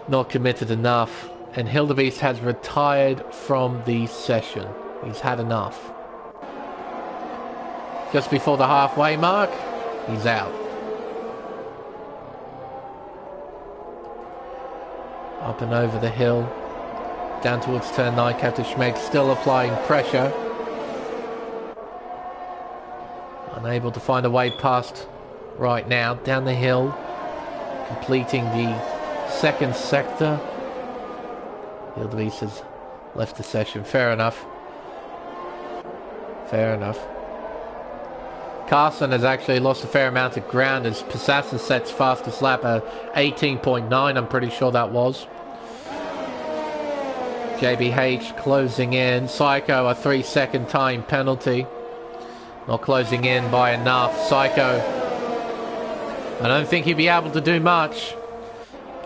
Not committed enough. And Hildebeest has retired from the session. He's had enough. Just before the halfway mark, he's out. Up and over the hill. Down towards turn 9. Captain Schmeg still applying pressure. Unable to find a way past right now. Down the hill. Completing the second sector. Hildebeest has left the session. Fair enough. Fair enough. Carson has actually lost a fair amount of ground as Passassin sets fastest lap at 18.9, I'm pretty sure that was. JBH closing in. Psycho a 3-second time penalty. Not closing in by enough. Psycho, I don't think he'll be able to do much.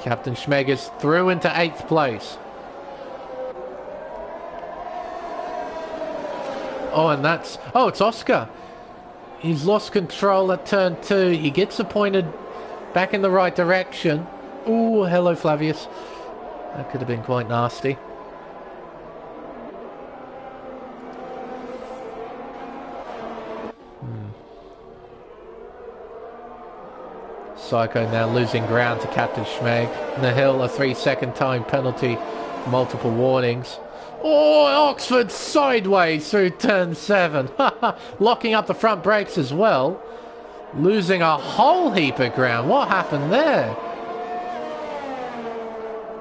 Captain Schmeg is through into 8th place. Oh, and that's... Oh, it's Oscar. He's lost control at turn 2. He gets appointed back in the right direction. Ooh, hello Flavius. That could have been quite nasty. Psycho now losing ground to Captain Schmeg. The hill, a 3-second time penalty. Multiple warnings. Oh, Oxford sideways through turn 7. Locking up the front brakes as well. Losing a whole heap of ground. What happened there?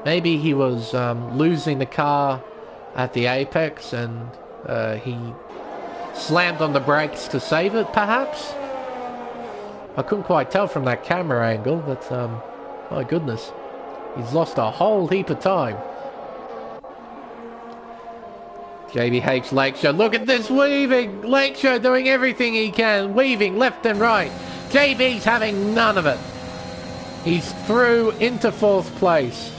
Maybe he was losing the car at the apex and he slammed on the brakes to save it, perhaps? I couldn't quite tell from that camera angle, but my goodness. He's lost a whole heap of time. JBH Lakeshore, look at this weaving! Lakeshore doing everything he can, weaving left and right. JB's having none of it. He's through into 4th place.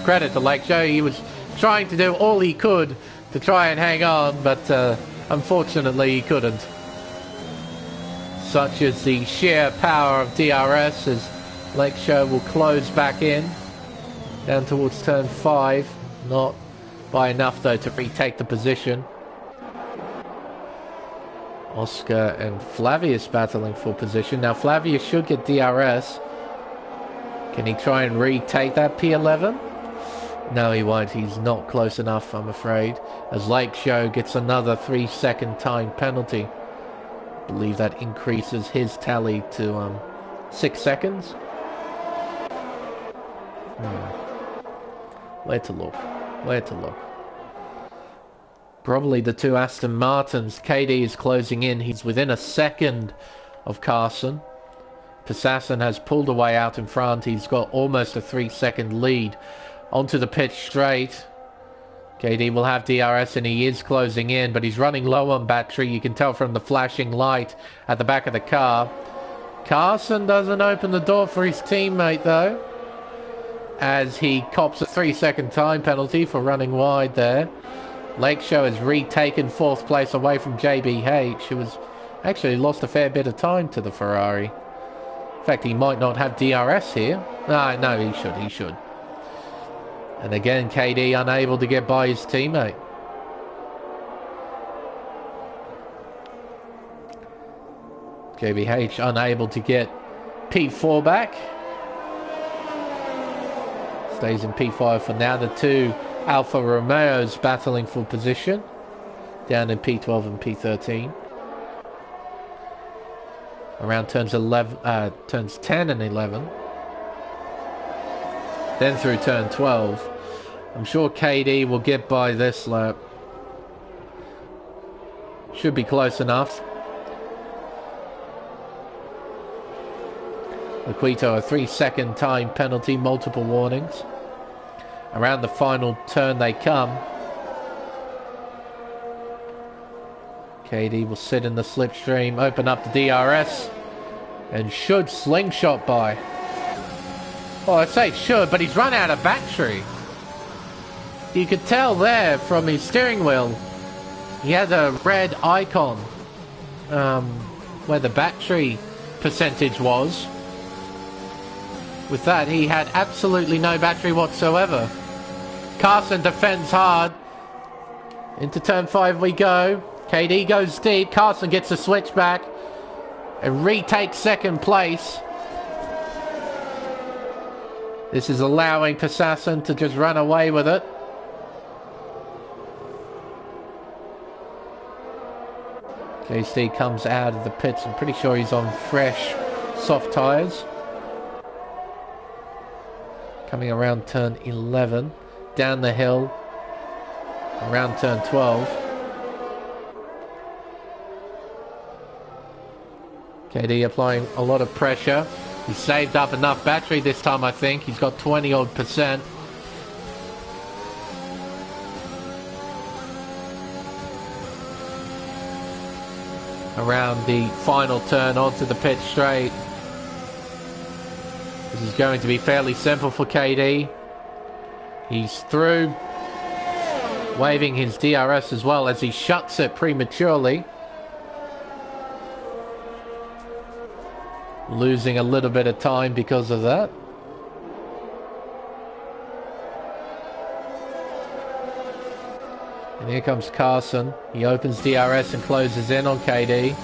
Credit to Lakeshore, he was trying to do all he could to try and hang on, but unfortunately he couldn't. Such is the sheer power of DRS as Lakeshore will close back in. Down towards turn 5. Not by enough though to retake the position. Oscar and Flavius battling for position. Now Flavius should get DRS. Can he try and retake that P11? No, he won't. He's not close enough, I'm afraid. As Lakeshore gets another 3-second time penalty. I believe that increases his tally to 6 seconds. Where to look? Where to look? Probably the 2 Aston Martins. KD is closing in. He's within a second of Carson. Passassin has pulled away out in front. He's got almost a 3-second lead. Onto the pitch straight. KD will have DRS and he is closing in, but he's running low on battery. You can tell from the flashing light at the back of the car. Carson doesn't open the door for his teammate though. as he cops a 3-second time penalty for running wide there. Lakeshore has retaken 4th place away from JBH, who was actually lost a fair bit of time to the Ferrari. In fact, he might not have DRS here. No, he should. And again, KD unable to get by his teammate. JBH unable to get P4 back. Stays in P5 for now. The two Alfa Romeos battling for position. Down in P12 and P13. Around turns 10 and 11. Then through turn 12. I'm sure KD will get by this lap. Should be close enough. Laquito, a 3-second time penalty, multiple warnings. Around the final turn they come. KD will sit in the slipstream, open up the DRS, and should slingshot by. Well, I say should, but he's run out of battery. You could tell there from his steering wheel, he has a red icon where the battery percentage was. With that, he had absolutely no battery whatsoever. Carson defends hard. Into turn 5 we go. KD goes deep. Carson gets a switchback and retakes 2nd place. This is allowing Passassin to just run away with it. JC comes out of the pits. I'm pretty sure he's on fresh, soft tyres. Coming around turn 11, down the hill, around turn 12. KD applying a lot of pressure. He saved up enough battery this time, I think. He's got 20-odd%. Around the final turn onto the pit straight. This is going to be fairly simple for KD. He's through, waving his DRS as well as he shuts it prematurely. Losing a little bit of time because of that. And here comes Carson. He opens DRS and closes in on KD.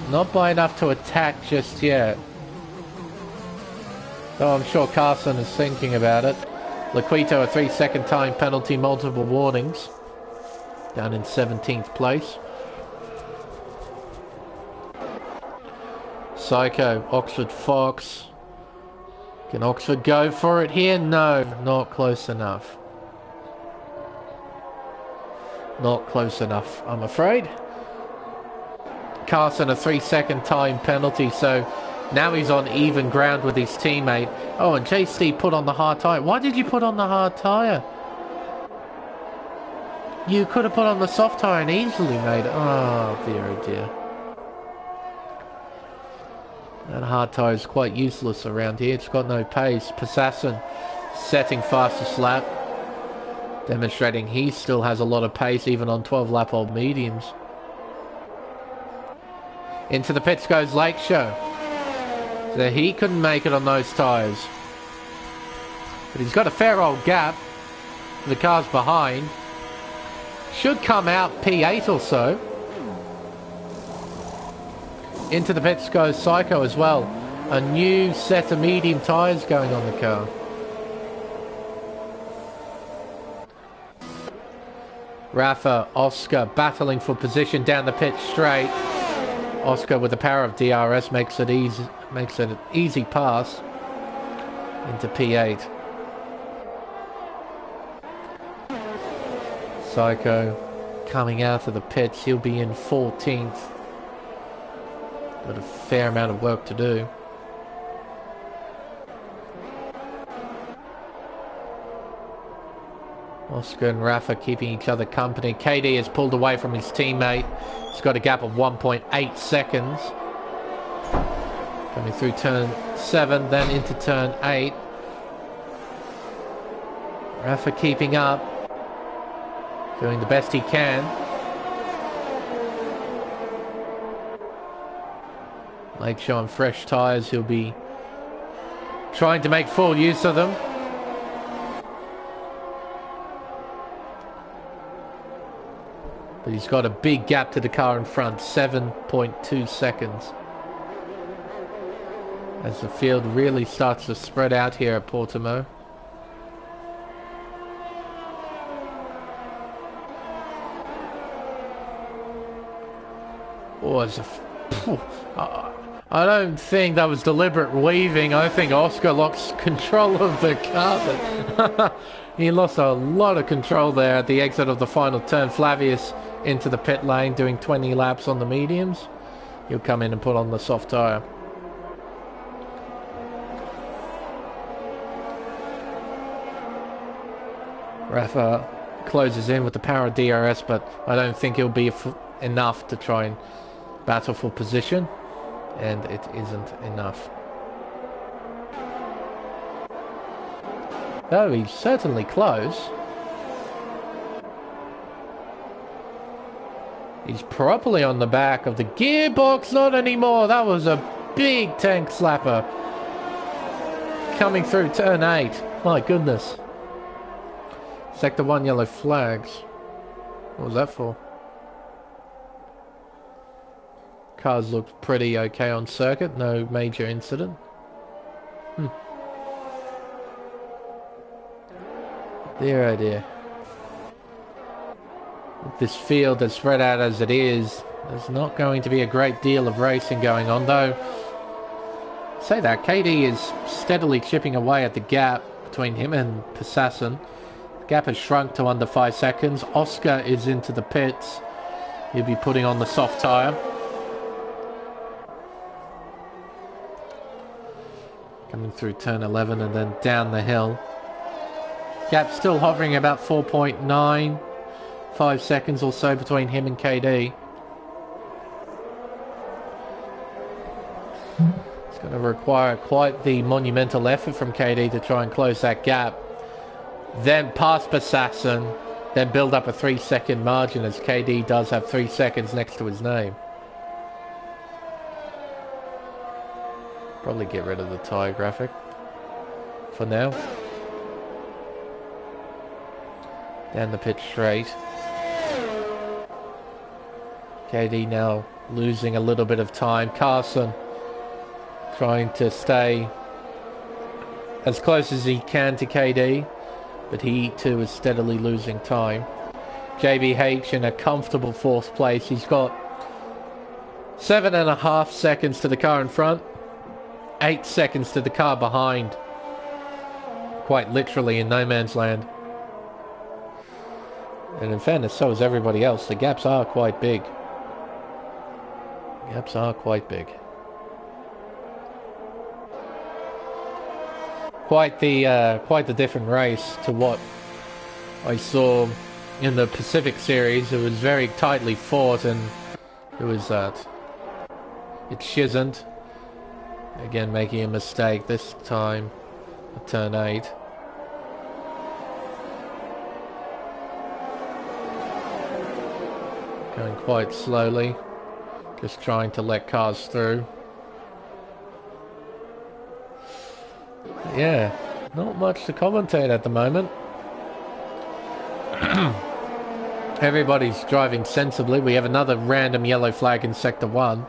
Not by enough to attack just yet. Though I'm sure Carson is thinking about it. Laquito, a 3-second time penalty, multiple warnings. Down in 17th place. Psycho, Oxford Fox. Can Oxford go for it here? No, not close enough. Not close enough, I'm afraid. Carson, a 3-second time penalty, so now he's on even ground with his teammate. Oh, and JC put on the hard tyre. Why did you put on the hard tyre? You could have put on the soft tyre and easily made it. Oh dear, oh dear. That hard tyre is quite useless around here. It's got no pace. Passassin setting fastest lap. Demonstrating he still has a lot of pace even on 12-lap-old mediums. Into the pits goes Lakeshore. So he couldn't make it on those tyres. But he's got a fair old gap. The car's behind. Should come out P8 or so. Into the pits goes Psycho as well. A new set of medium tyres going on the car. Rafa, Oscar battling for position down the pit straight. Oscar with the power of DRS makes it an easy pass into P8. Psycho coming out of the pits. He'll be in 14th. Got a fair amount of work to do. Oscar and Rafa keeping each other company. KD has pulled away from his teammate. He's got a gap of 1.8 seconds. Coming through turn 7, then into turn 8. Rafa keeping up, doing the best he can. Make sure on fresh tyres he'll be trying to make full use of them. But he's got a big gap to the car in front, 7.2 seconds. As the field really starts to spread out here at Portimao. Oh, it's I don't think that was deliberate weaving. I think Oscar lost control of the car. He lost a lot of control there at the exit of the final turn. Flavius into the pit lane doing 20 laps on the mediums. He'll come in and put on the soft tyre. Rafa closes in with the power of DRS, but I don't think he'll be enough to try and battle for position. And it isn't enough. Though he's certainly close. He's properly on the back of the gearbox. Not anymore. That was a big tank slapper. Coming through turn 8. My goodness. Sector 1 yellow flags. What was that for? Cars looked pretty okay on circuit, no major incident. Dear oh dear. With this field as spread out as it is, there's not going to be a great deal of racing going on, though. Say that, KD is steadily chipping away at the gap between him and Passassin. The gap has shrunk to under 5 seconds. Oscar is into the pits. He'll be putting on the soft tyre. Coming through turn 11 and then down the hill. Gap still hovering about 4.9, 5 seconds or so between him and KD. It's going to require quite the monumental effort from KD to try and close that gap. Then past Assassin, then build up a 3-second margin, as KD does have 3 seconds next to his name. Probably get rid of the tyre graphic for now. Down the pit straight. KD now losing a little bit of time. Carson trying to stay as close as he can to KD, but he too is steadily losing time. JBH in a comfortable 4th place. He's got 7.5 seconds to the car in front. 8 seconds to the car behind. Quite literally in no man's land. And in fairness, so is everybody else. The gaps are quite big. Gaps are quite big. Quite the different race to what I saw in the Pacific Series. It was very tightly fought, and it was it shizned. Again, making a mistake this time at turn 8. Going quite slowly, just trying to let cars through. Yeah, not much to commentate at the moment. Everybody's driving sensibly. We have another random yellow flag in Sector 1.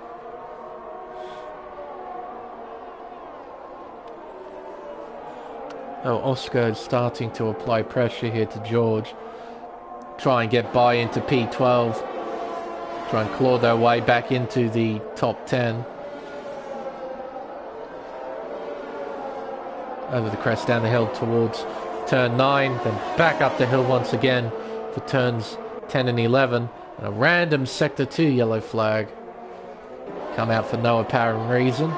Oh, Oscar is starting to apply pressure here to George. Try and get by into P12. Try and claw their way back into the top 10. Over the crest, down the hill towards turn 9. Then back up the hill once again for turns 10 and 11. And a random Sector 2 yellow flag. Come out for no apparent reason.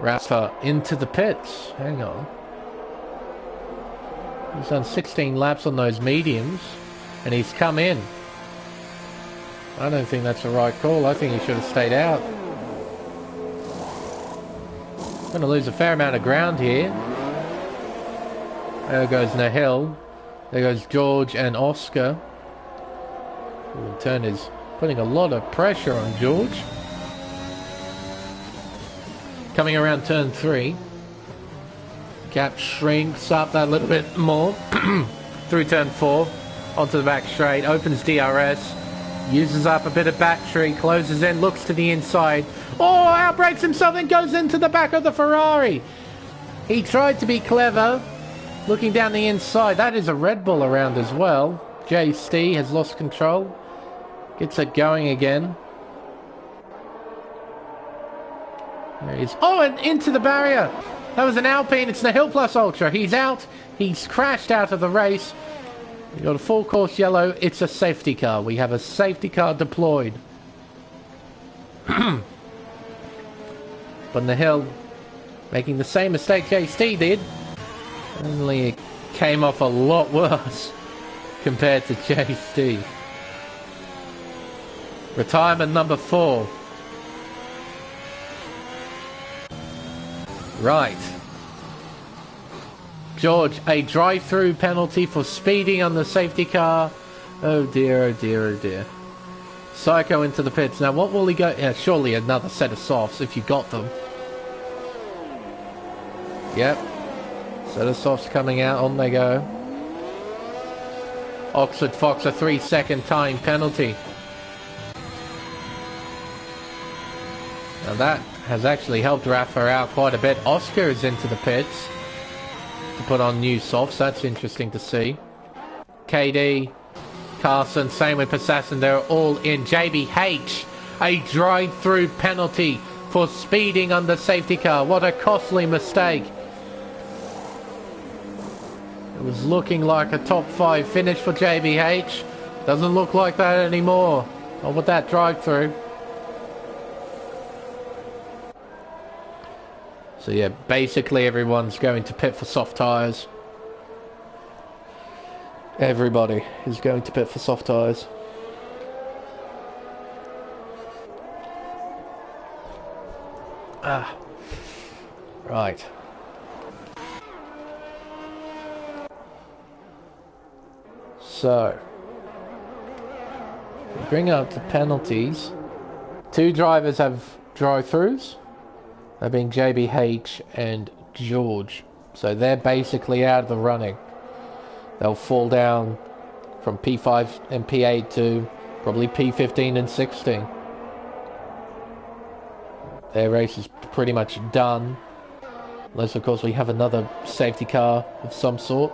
Rafa into the pits. Hang on. He's done 16 laps on those mediums, and he's come in. I don't think that's the right call. I think he should have stayed out. Going to lose a fair amount of ground here. There goes Nahil. There goes George and Oscar. In turn is putting a lot of pressure on George. Coming around turn 3. Gap shrinks up that little bit more. Through turn 4. Onto the back straight. Opens DRS. Uses up a bit of battery. Closes in. Looks to the inside. Oh, outbrakes himself and goes into the back of the Ferrari. He tried to be clever. Looking down the inside. That is a Red Bull around as well. JC has lost control. Gets it going again. There he is. Oh, and into the barrier. That was an Alpine. It's Nahil Plus Ultra. He's out. He's crashed out of the race. We've got a full course yellow. It's a safety car. We have a safety car deployed. But Nahil making the same mistake JC did. Only it came off a lot worse compared to JC. Retirement number 4. Right. George, a drive-through penalty for speeding on the safety car. Oh dear, oh dear, oh dear. Psycho into the pits. Now what will he go... Yeah, surely another set of softs if you got them. Yep. Set of softs coming out. On they go. Oxford Fox, a 3-second time penalty. Now that has actually helped Rafa out quite a bit. Oscar is into the pits to put on new softs. That's interesting to see. KD, Carson, same with Assassin. They're all in. JBH, a drive-through penalty for speeding on the safety car. What a costly mistake. It was looking like a top 5 finish for JBH. Doesn't look like that anymore. Not with that drive-through. So yeah, basically everyone's going to pit for soft tyres. Everybody is going to pit for soft tyres. Right. So, bring up the penalties. 2 drivers have drive-throughs. They're being JBH and George. So they're basically out of the running. They'll fall down from P5 and P8 to probably P15 and 16. Their race is pretty much done. Unless, of course, we have another safety car of some sort.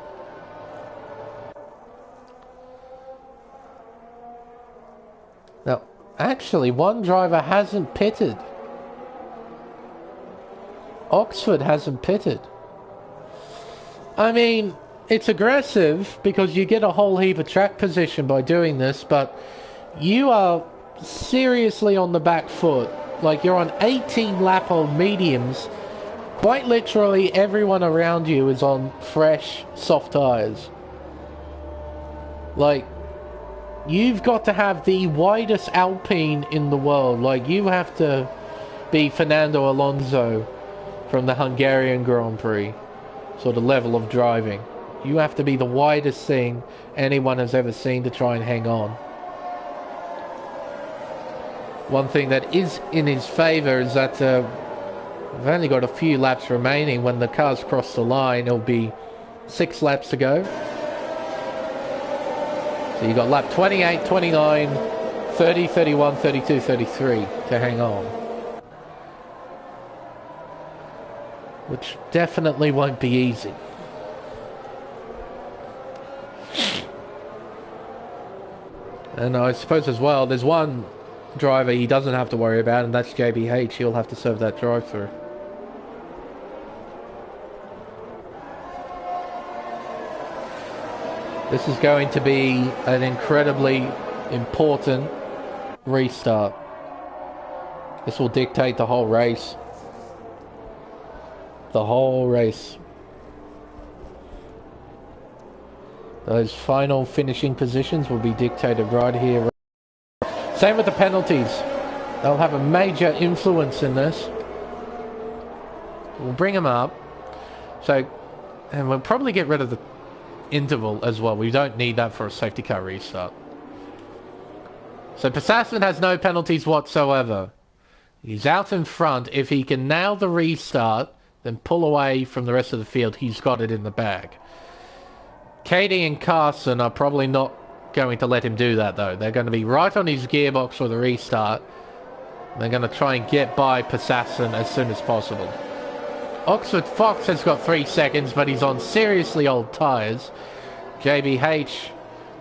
Now, actually, one driver hasn't pitted. Oxford hasn't pitted. I mean, it's aggressive because you get a whole heap of track position by doing this, but you are seriously on the back foot. Like, you're on 18 lap on mediums. Quite literally everyone around you is on fresh, soft tyres. Like, you've got to have the widest Alpine in the world. Like, you have to be Fernando Alonso from the Hungarian Grand Prix sort of level of driving. You have to be the widest thing anyone has ever seen to try and hang on. One thing that is in his favour is that we've only got a few laps remaining. When the cars cross the line, it'll be 6 laps to go. So you've got lap 28, 29, 30, 31, 32, 33 to hang on. Which definitely won't be easy. And I suppose as well, there's one driver he doesn't have to worry about, and that's JBH. He'll have to serve that drive-through. This is going to be an incredibly important restart. This will dictate the whole race. The whole race. Those final finishing positions will be dictated right here. Same with the penalties. They'll have a major influence in this. We'll bring him up. So, and we'll probably get rid of the interval as well. We don't need that for a safety car restart. So Passassin has no penalties whatsoever. He's out in front. If he can nail the restart, then pull away from the rest of the field, he's got it in the bag. Katie and Carson are probably not going to let him do that, though. They're going to be right on his gearbox for the restart. They're going to try and get by Passassin as soon as possible. Oxford Fox has got 3 seconds, but he's on seriously old tyres. JBH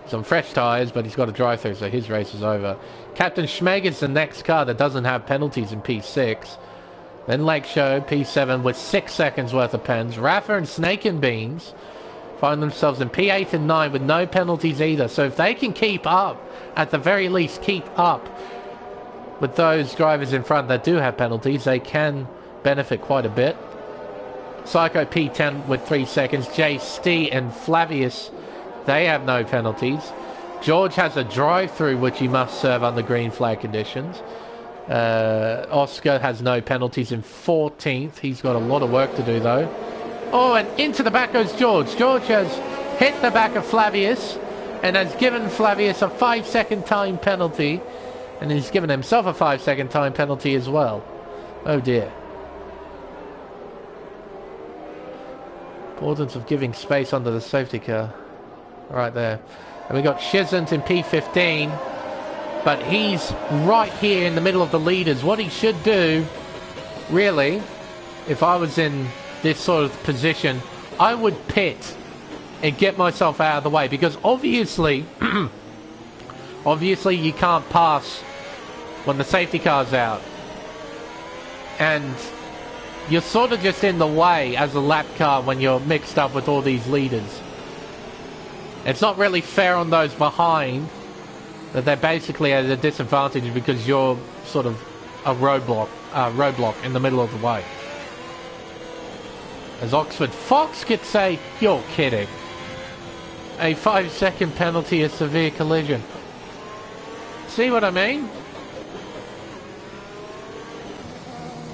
is on fresh tyres, but he's got a drive-through, so his race is over. Captain Schmeg is the next car that doesn't have penalties in P6. Then Lake Show, P7 with 6 seconds worth of pens. Rafa and Snake and Beans find themselves in P8 and 9 with no penalties either. So if they can keep up, at the very least keep up with those drivers in front that do have penalties, they can benefit quite a bit. Psycho P10 with 3 seconds. JST and Flavius, they have no penalties. George has a drive-through which he must serve under green flag conditions. Oscar has no penalties in 14th. He's got a lot of work to do though. Oh, and into the back goes George. George has hit the back of Flavius and has given Flavius a 5-second time penalty. And he's given himself a 5-second time penalty as well. Oh dear. Importance of giving space under the safety car. Right there. And we got Shizant in P15. But he's right here in the middle of the leaders. What he should do, really, if I was in this sort of position, I would pit and get myself out of the way. Because obviously, obviously you can't pass when the safety car's out. And you're sort of just in the way as a lap car when you're mixed up with all these leaders. It's not really fair on those behind that they're basically at a disadvantage because you're sort of a roadblock in the middle of the way. As Oxford Fox could say, you're kidding. A 5-second penalty, a severe collision. See what I mean?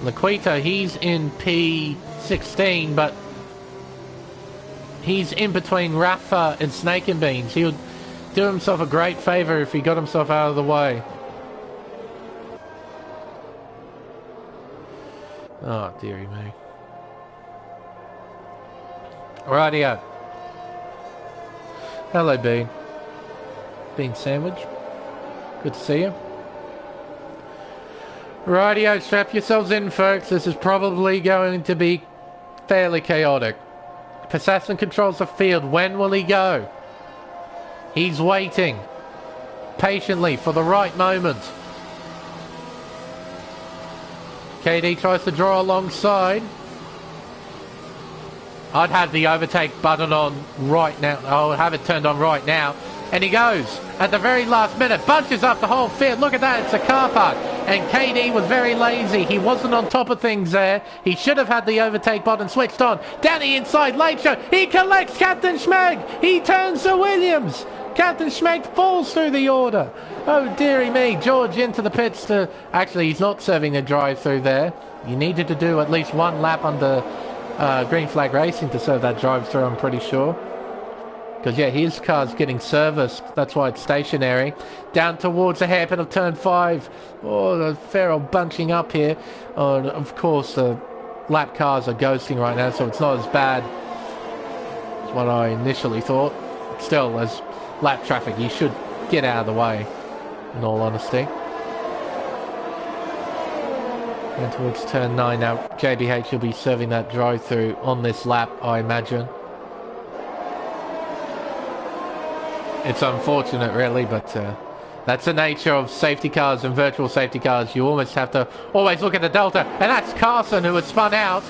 Laquita, he's in P16, but he's in between Rafa and Snake and Beans. He would do himself a great favour if he got himself out of the way. Oh, dearie me. Rightio. Hello, Bean. Bean Sandwich. Good to see you. Rightio, strap yourselves in, folks. This is probably going to be fairly chaotic. Passassin controls the field. When will he go? He's waiting patiently for the right moment. KD tries to draw alongside. I'd have the overtake button on right now. I'll have it turned on right now. And he goes at the very last minute. Bunches up the whole field. Look at that. It's a car park. And KD was very lazy. He wasn't on top of things there. He should have had the overtake button switched on. Down the inside, late show. He collects Captain Schmeg. He turns to Williams. Captain Schmeg falls through the order. Oh, dearie me. George into the pits to... Actually, he's not serving a drive-through there. You needed to do at least one lap under green flag racing to serve that drive-through, I'm pretty sure. Because, yeah, his car's getting serviced. That's why it's stationary. Down towards the hairpin of turn 5. Oh, the fair old bunching up here. Oh, of course, the lap cars are ghosting right now, so it's not as bad as what I initially thought. Still, as lap traffic, you should get out of the way, in all honesty. And towards turn 9 now, JBH will be serving that drive-through on this lap, I imagine. It's unfortunate, really, but that's the nature of safety cars and virtual safety cars. You almost have to always look at the delta. And that's Carson, who had spun out.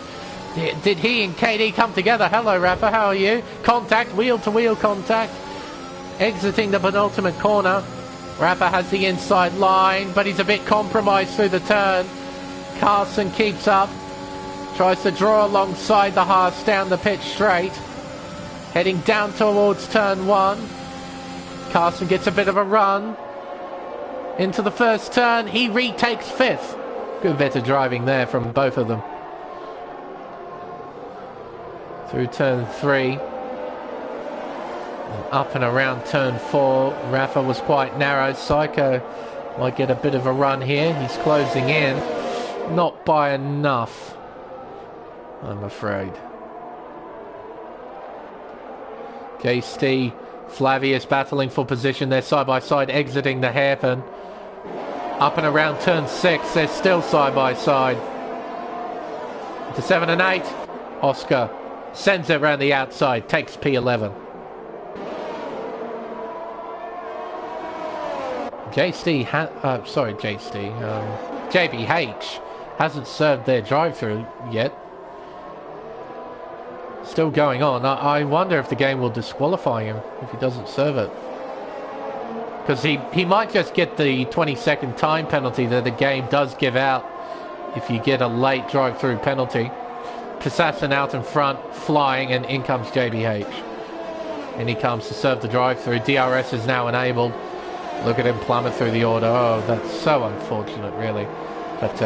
Did he and KD come together? Hello, Rafa, how are you? Contact, wheel-to-wheel contact. Exiting the penultimate corner. Rafa has the inside line, but he's a bit compromised through the turn. Carson keeps up. Tries to draw alongside the Haas down the pitch straight. Heading down towards turn 1. Carson gets a bit of a run into the first turn. He retakes 5th. Good bit of driving there from both of them. through turn 3. And up and around turn 4. Rafa was quite narrow. Psycho might get a bit of a run here. He's closing in. Not by enough, I'm afraid. JST, Flavius battling for position. They're side by side, exiting the hairpin. Up and around turn 6. They're still side by side. To 7 and 8. Oscar sends it around the outside. Takes P11. JBH hasn't served their drive-through yet. Still going on. I wonder if the game will disqualify him if he doesn't serve it. Because he might just get the 20-second time penalty that the game does give out if you get a late drive-through penalty. Assassin out in front, flying, and in comes JBH. And he comes to serve the drive-through. DRS is now enabled. Look at him plummet through the order. Oh, that's so unfortunate, really. But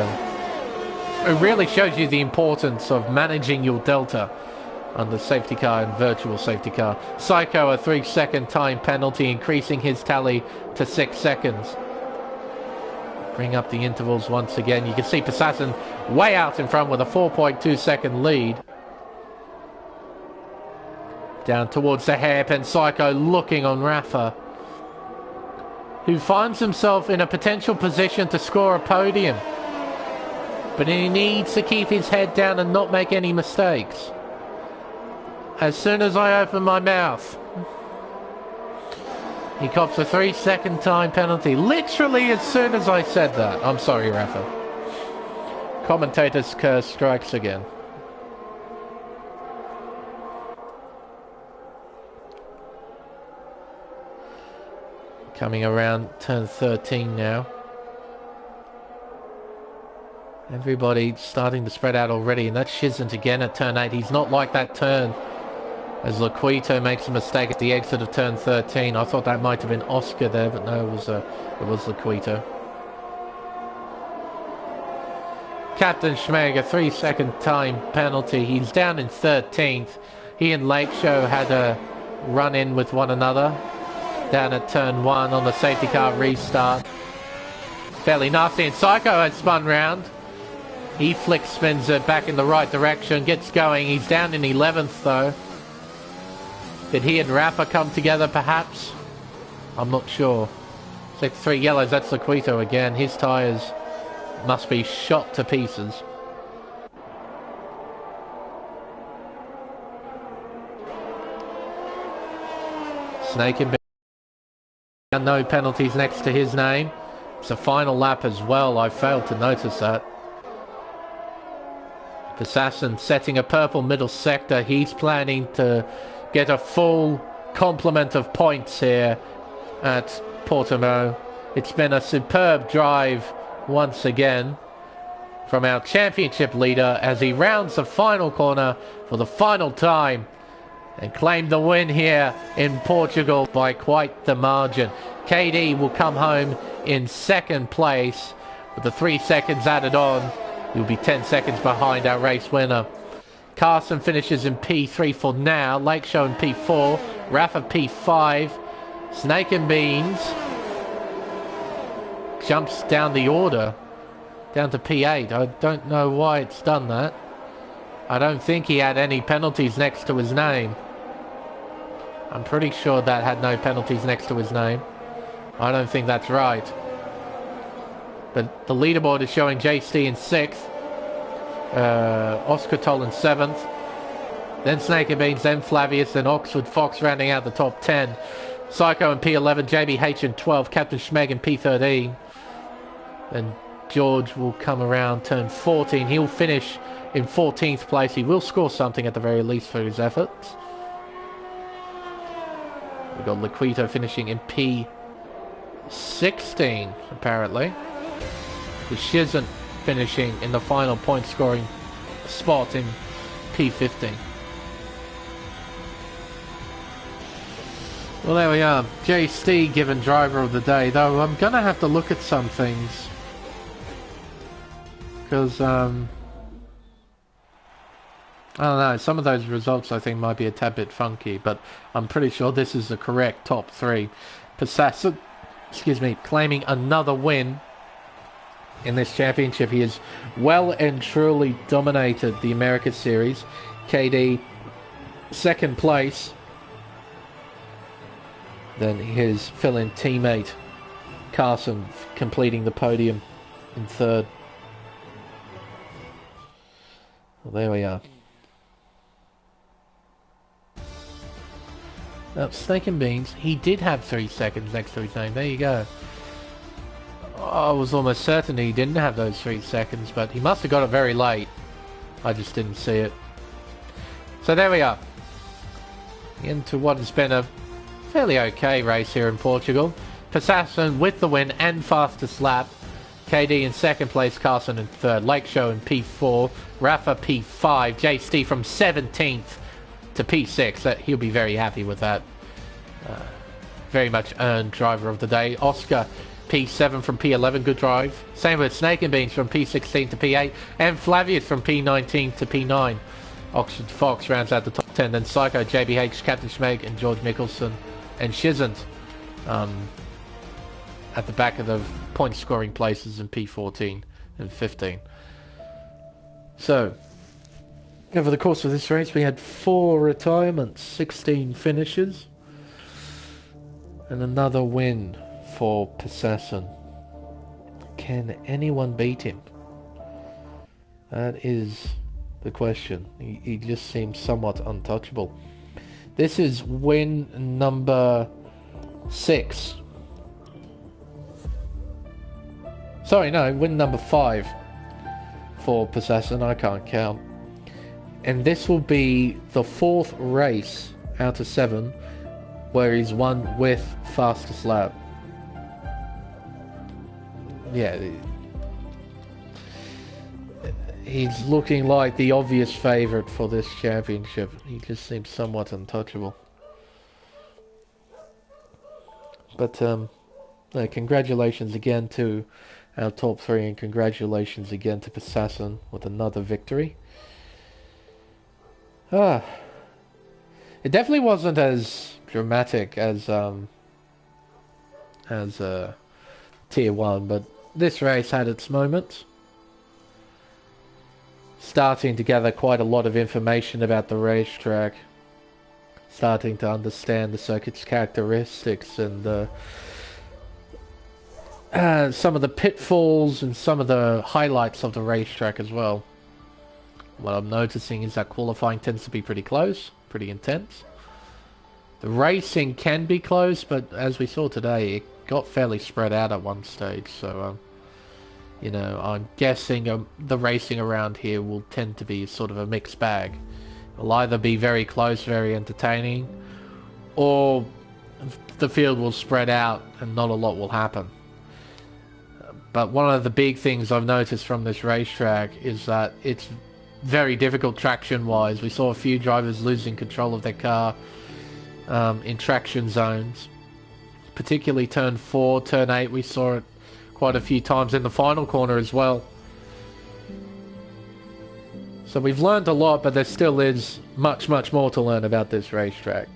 it really shows you the importance of managing your delta under safety car and virtual safety car. Psycho, a 3-second time penalty, increasing his tally to 6 seconds. Bring up the intervals once again. You can see Assassin way out in front with a 4.2 second lead. Down towards the hairpin. Psycho looking on Rafa, who finds himself in a potential position to score a podium. But he needs to keep his head down and not make any mistakes. As soon as I open my mouth, he cops a 3-second time penalty. Literally as soon as I said that. I'm sorry, Rafa. Commentator's curse strikes again. Coming around turn 13 now. Everybody starting to spread out already, and that's Shizant again at turn 8. He's not like that turn, as Laquito makes a mistake at the exit of turn 13. I thought that might have been Oscar there, but no, it was Laquito. Captain Schmeg, a 3-second time penalty. He's down in 13th. He and Lake Show had a run-in with one another down at turn 1 on the safety car restart. Fairly nasty, and Psycho has spun round. He flick spins it back in the right direction, gets going. He's down in 11th though. Did he and Rafa come together perhaps? I'm not sure. 3 yellows, that's Laquito again. His tyres must be shot to pieces. Snake and no penalties next to his name. It's a final lap as well. I failed to notice that. Assassin setting a purple middle sector. He's planning to get a full complement of points here at Portimao. It's been a superb drive once again from our championship leader as he rounds the final corner for the final time and claimed the win here in Portugal by quite the margin. KD will come home in second place with the 3 seconds added on. He'll be 10 seconds behind our race winner. Carson finishes in P3 for now. Lake Show in P4. Rafa P5. Snake and Beans jumps down the order down to P8. I don't know why it's done that. I don't think he had any penalties next to his name. I'm pretty sure that had no penalties next to his name. I don't think that's right. But the leaderboard is showing JC in 6th. Oscar Toll in 7th. Then Snake and Beans, then Flavius, then Oxford Fox rounding out the top 10. Psycho in P11, JBH in 12, Captain Schmeg in P13. Then George will come around, turn 14. He'll finish in 14th place. He will score something at the very least for his efforts. We've got Laquito finishing in P16, apparently. With Shizant finishing in the final point scoring spot in P15. Well, there we are. JC given driver of the day, though I'm going to have to look at some things. Because I don't know, some of those results I think might be a tad bit funky, but I'm pretty sure this is the correct top three. Persasson, claiming another win in this championship. He has well and truly dominated the America Series. KD, second place. Then his fill-in teammate, Carson, completing the podium in third. Well, there we are. Snake and Beans, he did have 3 seconds next to his name. There you go. I was almost certain he didn't have those 3 seconds, but he must have got it very late. I just didn't see it. So there we are. Into what has been a fairly okay race here in Portugal. Persasson with the win and fastest lap. KD in second place, Carson in third. Lake Show in P4, Rafa P5, JST from 17th to P6. He'll be very happy with that. Very much earned driver of the day. Oscar P7 from P11, good drive. Same with Snake and Beans from P16 to P8, and Flavius from P19 to P9. Oxford Fox rounds out the top 10. Then Psycho, JBH, Captain Schmeg, and George Mickelson and Shizant at the back of the point scoring places in P14 and 15. So over the course of this race we had 4 retirements, 16 finishes, and another win for Persasson. Can anyone beat him? That is the question. He just seems somewhat untouchable. This is win number 6. Sorry, no, win number 5 for Persasson. I can't count. And this will be the 4th race out of 7 where he's won with fastest lap. Yeah, he's looking like the obvious favourite for this championship. He just seems somewhat untouchable. But congratulations again to our top 3, and congratulations again to Persasson with another victory. It definitely wasn't as dramatic as Tier 1, but this race had its moments. Starting to gather quite a lot of information about the racetrack. Starting to understand the circuit's characteristics and some of the pitfalls and some of the highlights of the racetrack as well. What I'm noticing is that qualifying tends to be pretty close, pretty intense. The racing can be close, but as we saw today, it got fairly spread out at one stage. So, you know, I'm guessing the racing around here will tend to be sort of a mixed bag. It'll either be very close, very entertaining, or the field will spread out and not a lot will happen. But one of the big things I've noticed from this racetrack is that it's very difficult traction-wise. We saw a few drivers losing control of their car in traction zones. Particularly turn 4, turn 8, we saw it quite a few times in the final corner as well. So we've learned a lot, but there still is much more to learn about this racetrack.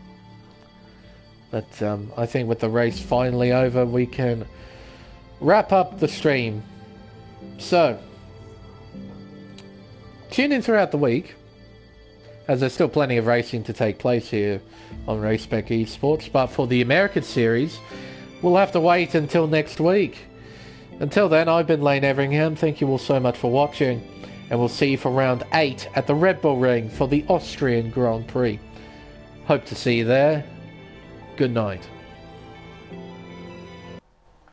But I think with the race finally over, we can wrap up the stream. So tune in throughout the week, as there's still plenty of racing to take place here on Race Spec Esports. But for the American Series, we'll have to wait until next week. Until then, I've been Lane Everingham. Thank you all so much for watching, and we'll see you for round 8 at the Red Bull Ring for the Austrian Grand Prix. Hope to see you there. Good night.